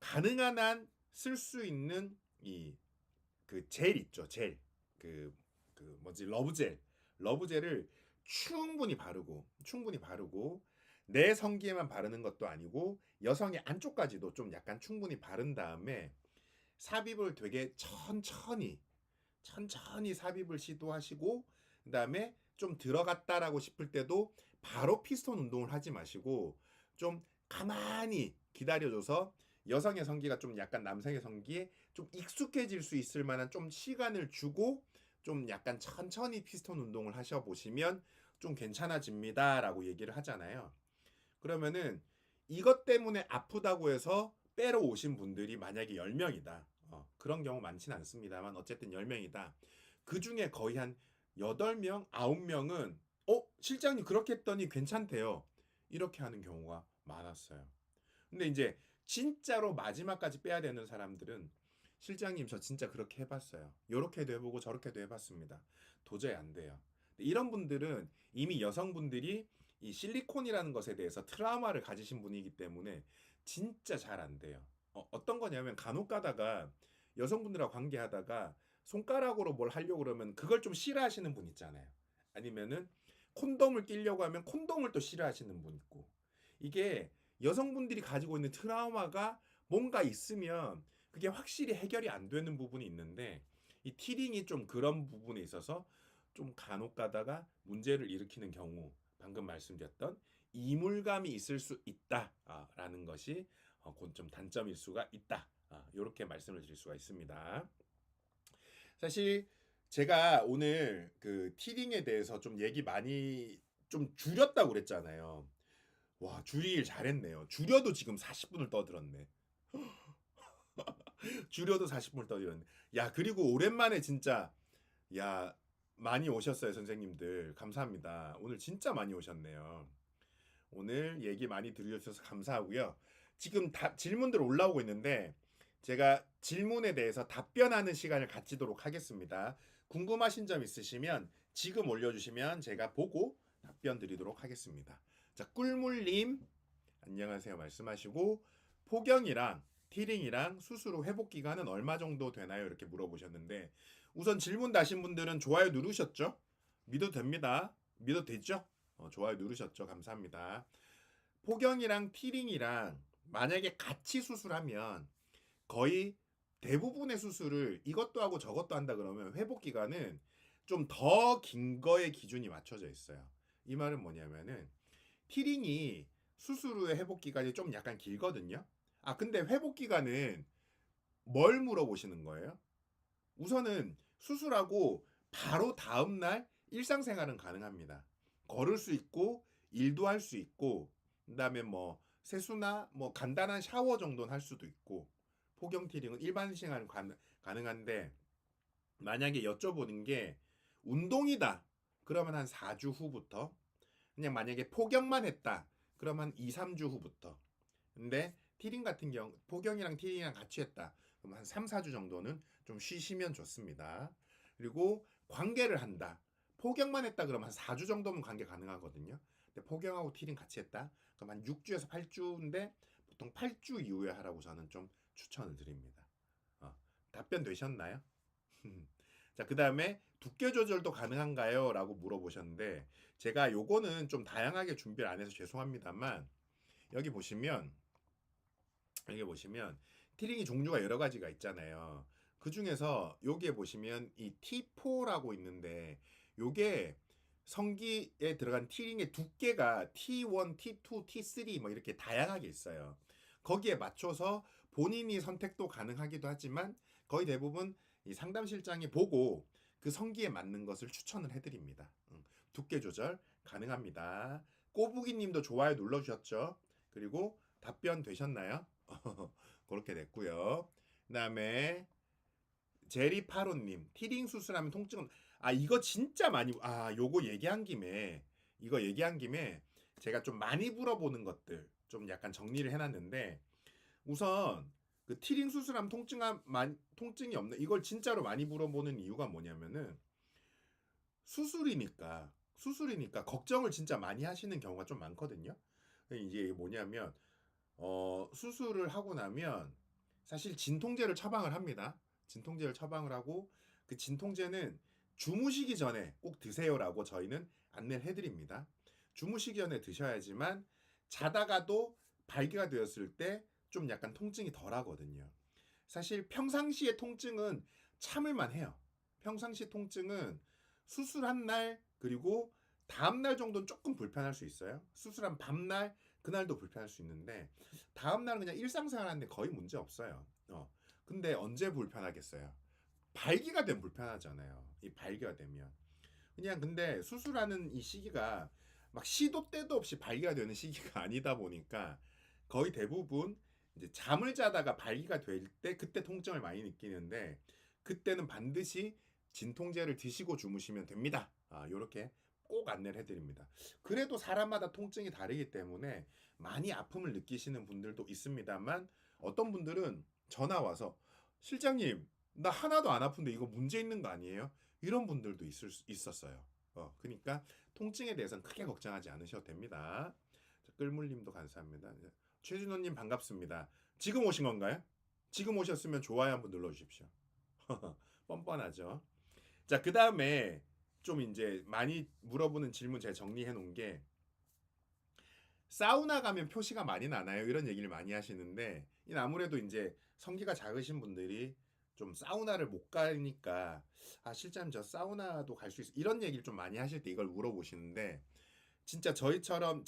가능한 한 쓸 수 있는 이 그 젤 있죠, 젤. 뭐지, 러브젤을 충분히 바르고 내 성기에만 바르는 것도 아니고 여성의 안쪽까지도 좀 약간 충분히 바른 다음에 삽입을 되게 천천히 삽입을 시도하시고 그다음에 좀 들어갔다라고 싶을 때도 바로 피스톤 운동을 하지 마시고 좀 가만히 기다려줘서 여성의 성기가 좀 약간 남성의 성기에 좀 익숙해질 수 있을 만한 좀 시간을 주고 좀 약간 천천히 피스톤 운동을 하셔 보시면 좀 괜찮아집니다라고 얘기를 하잖아요. 그러면은 이것 때문에 아프다고 해서 빼러 오신 분들이 만약에 10명이다. 그런 경우 많지는 않습니다만 어쨌든 10명이다. 그 중에 거의 한 8명, 9명은 실장님 그렇게 했더니 괜찮대요. 이렇게 하는 경우가 많았어요. 근데 이제 진짜로 마지막까지 빼야 되는 사람들은 실장님 저 진짜 그렇게 해봤어요. 요렇게도 해보고 저렇게도 해봤습니다. 도저히 안 돼요. 이런 분들은 이미 여성분들이 이 실리콘이라는 것에 대해서 트라우마를 가지신 분이기 때문에 진짜 잘 안 돼요. 어떤 거냐면 간혹 가다가 여성분들하고 관계하다가 손가락으로 뭘 하려고 그러면 그걸 좀 싫어하시는 분 있잖아요. 아니면은 콘돔을 끼려고 하면 콘돔을 또 싫어하시는 분 있고. 이게 여성분들이 가지고 있는 트라우마가 뭔가 있으면 그게 확실히 해결이 안 되는 부분이 있는데 이 티링이 좀 그런 부분에 있어서 좀 간혹 가다가 문제를 일으키는 경우 방금 말씀드렸던 이물감이 있을 수 있다라는 것이 곧 좀 단점일 수가 있다. 이렇게 말씀을 드릴 수가 있습니다. 사실 제가 오늘 그 티링에 대해서 좀 얘기 많이 좀 줄였다고 그랬잖아요. 와, 줄이길 잘했네요. 줄여도 지금 40분을 떠들었네. 줄여도 40분을 떠들었네. 야, 그리고 오랜만에 진짜 야, 많이 오셨어요, 선생님들. 감사합니다. 오늘 진짜 많이 오셨네요. 오늘 얘기 많이 들려주셔서 감사하고요. 지금 질문들 올라오고 있는데 제가 질문에 대해서 답변하는 시간을 갖도록 하겠습니다. 궁금하신 점 있으시면 지금 올려주시면 제가 보고 답변 드리도록 하겠습니다. 자, 꿀물님 안녕하세요 말씀하시고 포경이랑 티링이랑 수술 후 회복 기간은 얼마 정도 되나요? 이렇게 물어보셨는데 우선 질문 다신 분들은 좋아요 누르셨죠? 믿어도 됩니다. 믿어도 되죠? 좋아요 누르셨죠? 감사합니다. 포경이랑 티링이랑 만약에 같이 수술하면 거의 대부분의 수술을 이것도 하고 저것도 한다 그러면 회복 기간은 좀 더 긴 거에 기준이 맞춰져 있어요. 이 말은 뭐냐면은 티링이 수술 후에 회복 기간이 좀 약간 길거든요. 근데 회복 기간은 뭘 물어보시는 거예요? 우선은 수술하고 바로 다음 날 일상생활은 가능합니다. 걸을 수 있고 일도 할 수 있고 그다음에 뭐 세수나 뭐 간단한 샤워 정도는 할 수도 있고 포경 티링은 일반 생활은 가능한데 만약에 여쭤보는 게 운동이다. 그러면 한 4주 후부터 그냥 만약에 포경만 했다. 그러면 한 2, 3주 후부터. 근데 티링 같은 경우 포경이랑 티링이랑 같이 했다. 그럼 한 3, 4주 정도는 좀 쉬시면 좋습니다. 그리고 관계를 한다. 포경만 했다 그러면 한 4주 정도면 관계 가능하거든요. 근데 포경하고 티링 같이 했다. 그럼 한 6주에서 8주인데 보통 8주 이후에 하라고 저는 좀 추천을 드립니다. 답변 되셨나요? 자, 그 다음에 두께 조절도 가능한가요? 라고 물어보셨는데 제가 요거는 좀 다양하게 준비를 안 해서 죄송합니다만 여기 보시면 티링이 종류가 여러 가지가 있잖아요. 그 중에서 여기에 보시면 이 T4라고 있는데 요게 성기에 들어간 티링의 두께가 T1, T2, T3 뭐 이렇게 다양하게 있어요. 거기에 맞춰서 본인이 선택도 가능하기도 하지만 거의 대부분 이 상담실장이 보고 그 성기에 맞는 것을 추천을 해드립니다. 두께 조절 가능합니다. 꼬부기 님도 좋아요 눌러주셨죠? 그리고 답변 되셨나요? 그렇게 됐고요. 그 다음에 제리파로님 티링 수술하면 통증은 이거 진짜 많이 요거 얘기한 김에 제가 좀 많이 물어보는 것들 좀 약간 정리를 해놨는데 우선 그 티링 수술하면 통증이 없는 이걸 진짜로 많이 물어보는 이유가 뭐냐면은 수술이니까 걱정을 진짜 많이 하시는 경우가 좀 많거든요. 이게 뭐냐면 수술을 하고 나면 사실 진통제를 처방을 합니다. 진통제를 처방을 하고 그 진통제는 주무시기 전에 꼭 드세요라고 저희는 안내를 해드립니다. 주무시기 전에 드셔야지만 자다가도 발기가 되었을 때 좀 약간 통증이 덜 하거든요. 사실 평상시의 통증은 참을만 해요. 평상시 통증은 수술한 날 그리고 다음 날 정도는 조금 불편할 수 있어요. 수술한 밤날 그날도 불편할 수 있는데 다음 날은 그냥 일상생활 하는데 거의 문제 없어요. 근데 언제 불편하겠어요? 발기가 되면 불편하잖아요. 이 발기가 되면. 그냥 근데 수술하는 이 시기가 막 시도 때도 없이 발기가 되는 시기가 아니다 보니까 거의 대부분 이제 잠을 자다가 발기가 될 때 그때 통증을 많이 느끼는데 그때는 반드시 진통제를 드시고 주무시면 됩니다. 요렇게 꼭 안내를 해드립니다. 그래도 사람마다 통증이 다르기 때문에 많이 아픔을 느끼시는 분들도 있습니다만 어떤 분들은 전화 와서 실장님 나 하나도 안 아픈데 이거 문제 있는 거 아니에요? 이런 분들도 있었어요. 그러니까 통증에 대해서는 크게 걱정하지 않으셔도 됩니다. 끌물님도 감사합니다. 최준호님 반갑습니다. 지금 오신 건가요? 지금 오셨으면 좋아요 한번 눌러주십시오. 뻔뻔하죠. 자, 그 다음에 좀 이제 많이 물어보는 질문 제가 정리해 놓은 게 사우나 가면 표시가 많이 나나요? 이런 얘기를 많이 하시는데 아무래도 이제 성기가 작으신 분들이 좀 사우나를 못 가니까 실장님 저 사우나도 갈 수 있어 이런 얘기를 좀 많이 하실 때 이걸 물어보시는데 진짜 저처럼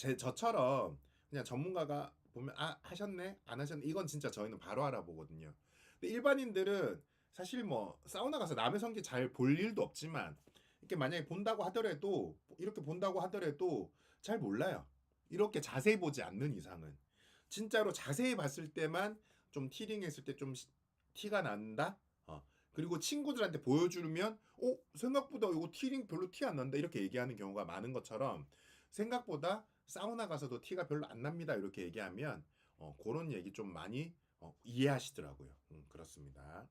그냥 전문가가 보면 하셨네 안 하셨네 이건 진짜 저희는 바로 알아보거든요. 근데 일반인들은 사실 뭐 사우나 가서 남의 성기 잘 볼 일도 없지만 이렇게 만약에 본다고 하더라도 이렇게 본다고 하더라도 잘 몰라요. 이렇게 자세히 보지 않는 이상은 진짜로 자세히 봤을 때만 좀 티링했을 때 좀 티가 난다. 그리고 친구들한테 보여주면 생각보다 이거 티링 별로 티 안 난다 이렇게 얘기하는 경우가 많은 것처럼 생각보다 사우나 가서도 티가 별로 안 납니다 이렇게 얘기하면 그런 얘기 좀 많이 이해하시더라고요. 그렇습니다.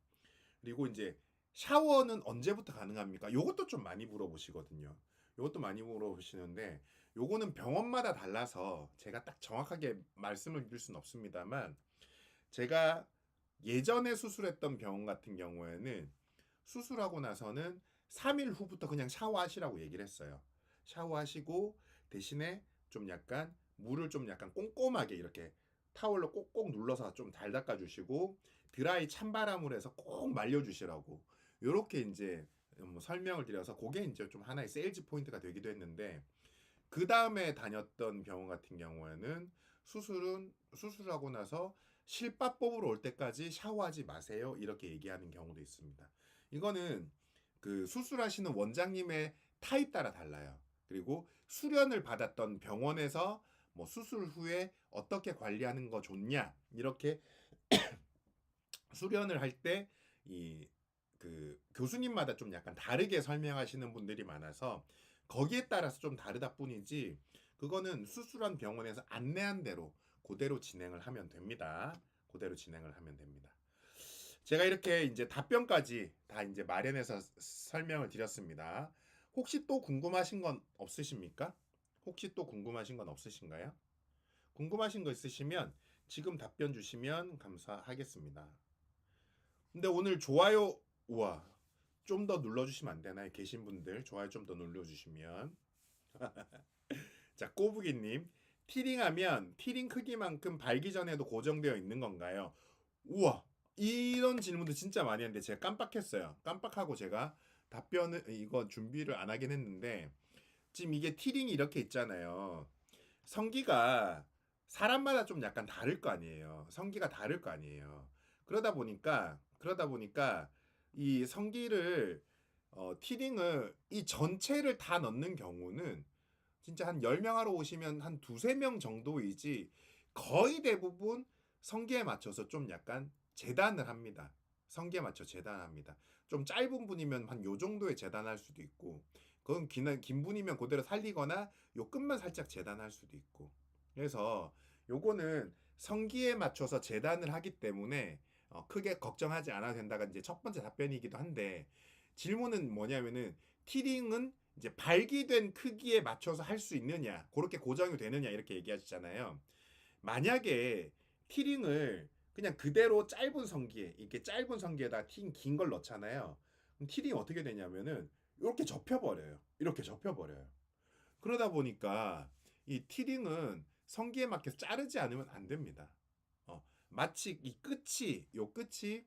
그리고 이제 샤워는 언제부터 가능합니까? 요것도 좀 많이 물어보시거든요. 요것도 많이 물어보시는데 요거는 병원마다 달라서 제가 딱 정확하게 말씀을 드릴 수는 없습니다만 제가 예전에 수술했던 병원 같은 경우에는 수술하고 나서는 3일 후부터 그냥 샤워하시라고 얘기를 했어요. 샤워하시고 대신에 좀 약간 물을 좀 약간 꼼꼼하게 이렇게 타월로 꼭꼭 눌러서 좀 잘 닦아주시고 드라이 찬바람으로 해서 꼭 말려주시라고 이렇게 이제 뭐 설명을 드려서 그게 이제 좀 하나의 세일즈 포인트가 되기도 했는데 그 다음에 다녔던 병원 같은 경우에는 수술하고 나서 실밥 뽑으러 올 때까지 샤워하지 마세요 이렇게 얘기하는 경우도 있습니다. 이거는 그 수술하시는 원장님의 타입 따라 달라요. 그리고 수련을 받았던 병원에서 뭐 수술 후에 어떻게 관리하는 거 좋냐 이렇게 수련을 할 때 이 그 교수님마다 좀 약간 다르게 설명하시는 분들이 많아서 거기에 따라서 좀 다르다 뿐이지 그거는 수술한 병원에서 안내한 대로 그대로 진행을 하면 됩니다. 그대로 진행을 하면 됩니다. 제가 이렇게 이제 답변까지 다 이제 마련해서 설명을 드렸습니다. 혹시 또 궁금하신 건 없으십니까? 혹시 또 궁금하신 건 없으신가요? 궁금하신 거 있으시면 지금 답변 주시면 감사하겠습니다. 근데 오늘 좋아요, 우와, 좀 더 눌러주시면 안 되나요? 계신 분들 좋아요 좀 더 눌러주시면. 자, 꼬부기님, 티링하면 티링 크기만큼 발기 전에도 고정되어 있는 건가요? 우와, 이런 질문도 진짜 많이 했는데 제가 깜빡했어요. 깜빡하고 제가 답변을 이거 준비를 안 하긴 했는데 지금 이게 티링이 이렇게 있잖아요. 성기가 사람마다 좀 약간 다를 거 아니에요. 성기가 다를 거 아니에요. 그러다 보니까 이 성기를 티링을 이 전체를 다 넣는 경우는 진짜 한 10명 하러 오시면 한 두세 명 정도이지 거의 대부분 성기에 맞춰서 좀 약간 재단을 합니다. 성기에 맞춰 재단합니다. 좀 짧은 분이면 한 요 정도에 재단할 수도 있고 그건 긴 분이면 그대로 살리거나 요 끝만 살짝 재단할 수도 있고 그래서 요거는 성기에 맞춰서 재단을 하기 때문에 크게 걱정하지 않아도 된다가 이제 첫 번째 답변이기도 한데 질문은 뭐냐면은 티링은 이제 발기된 크기에 맞춰서 할 수 있느냐 그렇게 고정이 되느냐 이렇게 얘기하시잖아요. 만약에 티링을 그냥 그대로 짧은 성기에 이렇게 짧은 성기에다 티링 긴 걸 넣잖아요. 그럼 티링이 어떻게 되냐면은 이렇게 접혀버려요. 이렇게 접혀버려요. 그러다 보니까 이 티링은 성기에 맞게 자르지 않으면 안 됩니다. 마치 요 끝이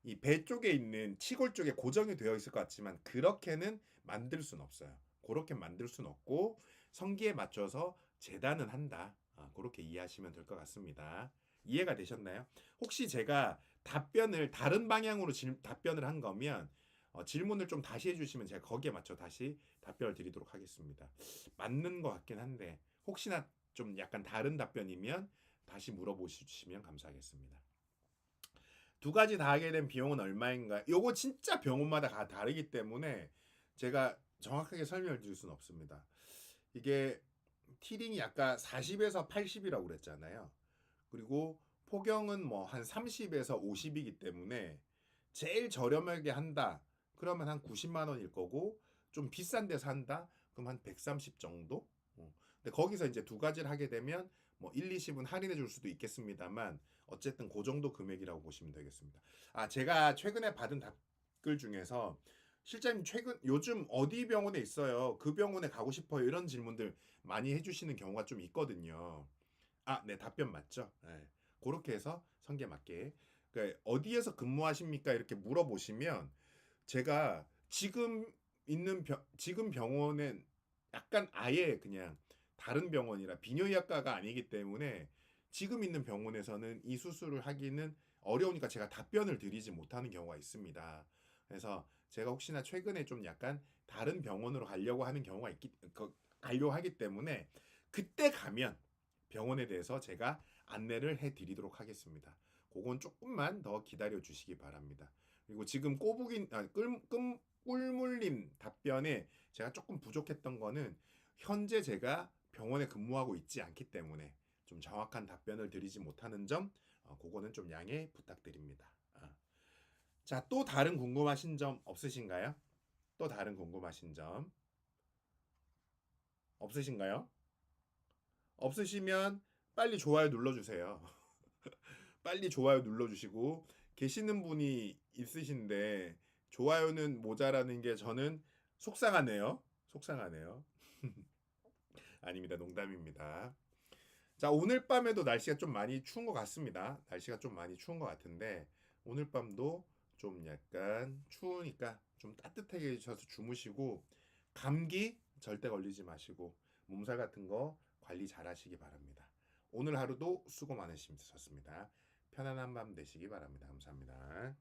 이 배 쪽에 있는 치골 쪽에 고정이 되어 있을 것 같지만 그렇게는 만들 수는 없어요. 그렇게 만들 수는 없고 성기에 맞춰서 재단은 한다. 그렇게 이해하시면 될 것 같습니다. 이해가 되셨나요? 혹시 제가 답변을 다른 방향으로 답변을 한 거면 질문을 좀 다시 해주시면 제가 거기에 맞춰 다시 답변을 드리도록 하겠습니다. 맞는 것 같긴 한데 혹시나 좀 약간 다른 답변이면 다시 물어보시면 감사하겠습니다. 두 가지 다 하게 된 비용은 얼마인가? 요거 진짜 병원마다 다 다르기 때문에 제가 정확하게 설명을 드릴 수는 없습니다. 이게 티링이 아까 40에서 80이라고 그랬잖아요. 그리고 포경은 뭐 한 30에서 50이기 때문에 제일 저렴하게 한다. 그러면 한 90만 원일 거고 좀 비싼 데서 한다. 그럼 한 130 정도? 근데 거기서 이제 두 가지를 하게 되면 뭐 1, 20은 할인해 줄 수도 있겠습니다만 어쨌든 그 정도 금액이라고 보시면 되겠습니다. 제가 최근에 받은 답글 중에서 실장님 최근 요즘 어디 병원에 있어요? 그 병원에 가고 싶어요. 이런 질문들 많이 해주시는 경우가 좀 있거든요. 네, 답변 맞죠? 네. 그렇게 해서 성게 맞게. 그러니까 어디에서 근무하십니까? 이렇게 물어보시면 제가 지금 병원은 약간 아예 그냥 다른 병원이라 비뇨의학과가 아니기 때문에 지금 있는 병원에서는 이 수술을 하기는 어려우니까 제가 답변을 드리지 못하는 경우가 있습니다. 그래서 제가 혹시나 최근에 좀 약간 다른 병원으로 가려고 하는 경우가 가려고 하기 때문에 그때 가면 병원에 대해서 제가 안내를 해 드리도록 하겠습니다. 그건 조금만 더 기다려 주시기 바랍니다. 그리고 지금 꿀물님 답변에 제가 조금 부족했던 거는 현재 제가 병원에 근무하고 있지 않기 때문에 좀 정확한 답변을 드리지 못하는 점, 그거는 좀 양해 부탁드립니다. 자, 또 다른 궁금하신 점 없으신가요? 또 다른 궁금하신 점 없으신가요? 없으시면 빨리 좋아요 눌러주세요. 빨리 좋아요 눌러주시고 계시는 분이 있으신데 좋아요는 모자라는 게 저는 속상하네요. 속상하네요. 아닙니다. 농담입니다. 자, 오늘 밤에도 날씨가 좀 많이 추운 것 같습니다. 날씨가 좀 많이 추운 것 같은데 오늘 밤도 좀 약간 추우니까 좀 따뜻하게 해주셔서 주무시고 감기 절대 걸리지 마시고 몸살 같은 거 관리 잘 하시기 바랍니다. 오늘 하루도 수고 많으셨습니다. 편안한 밤 되시기 바랍니다. 감사합니다.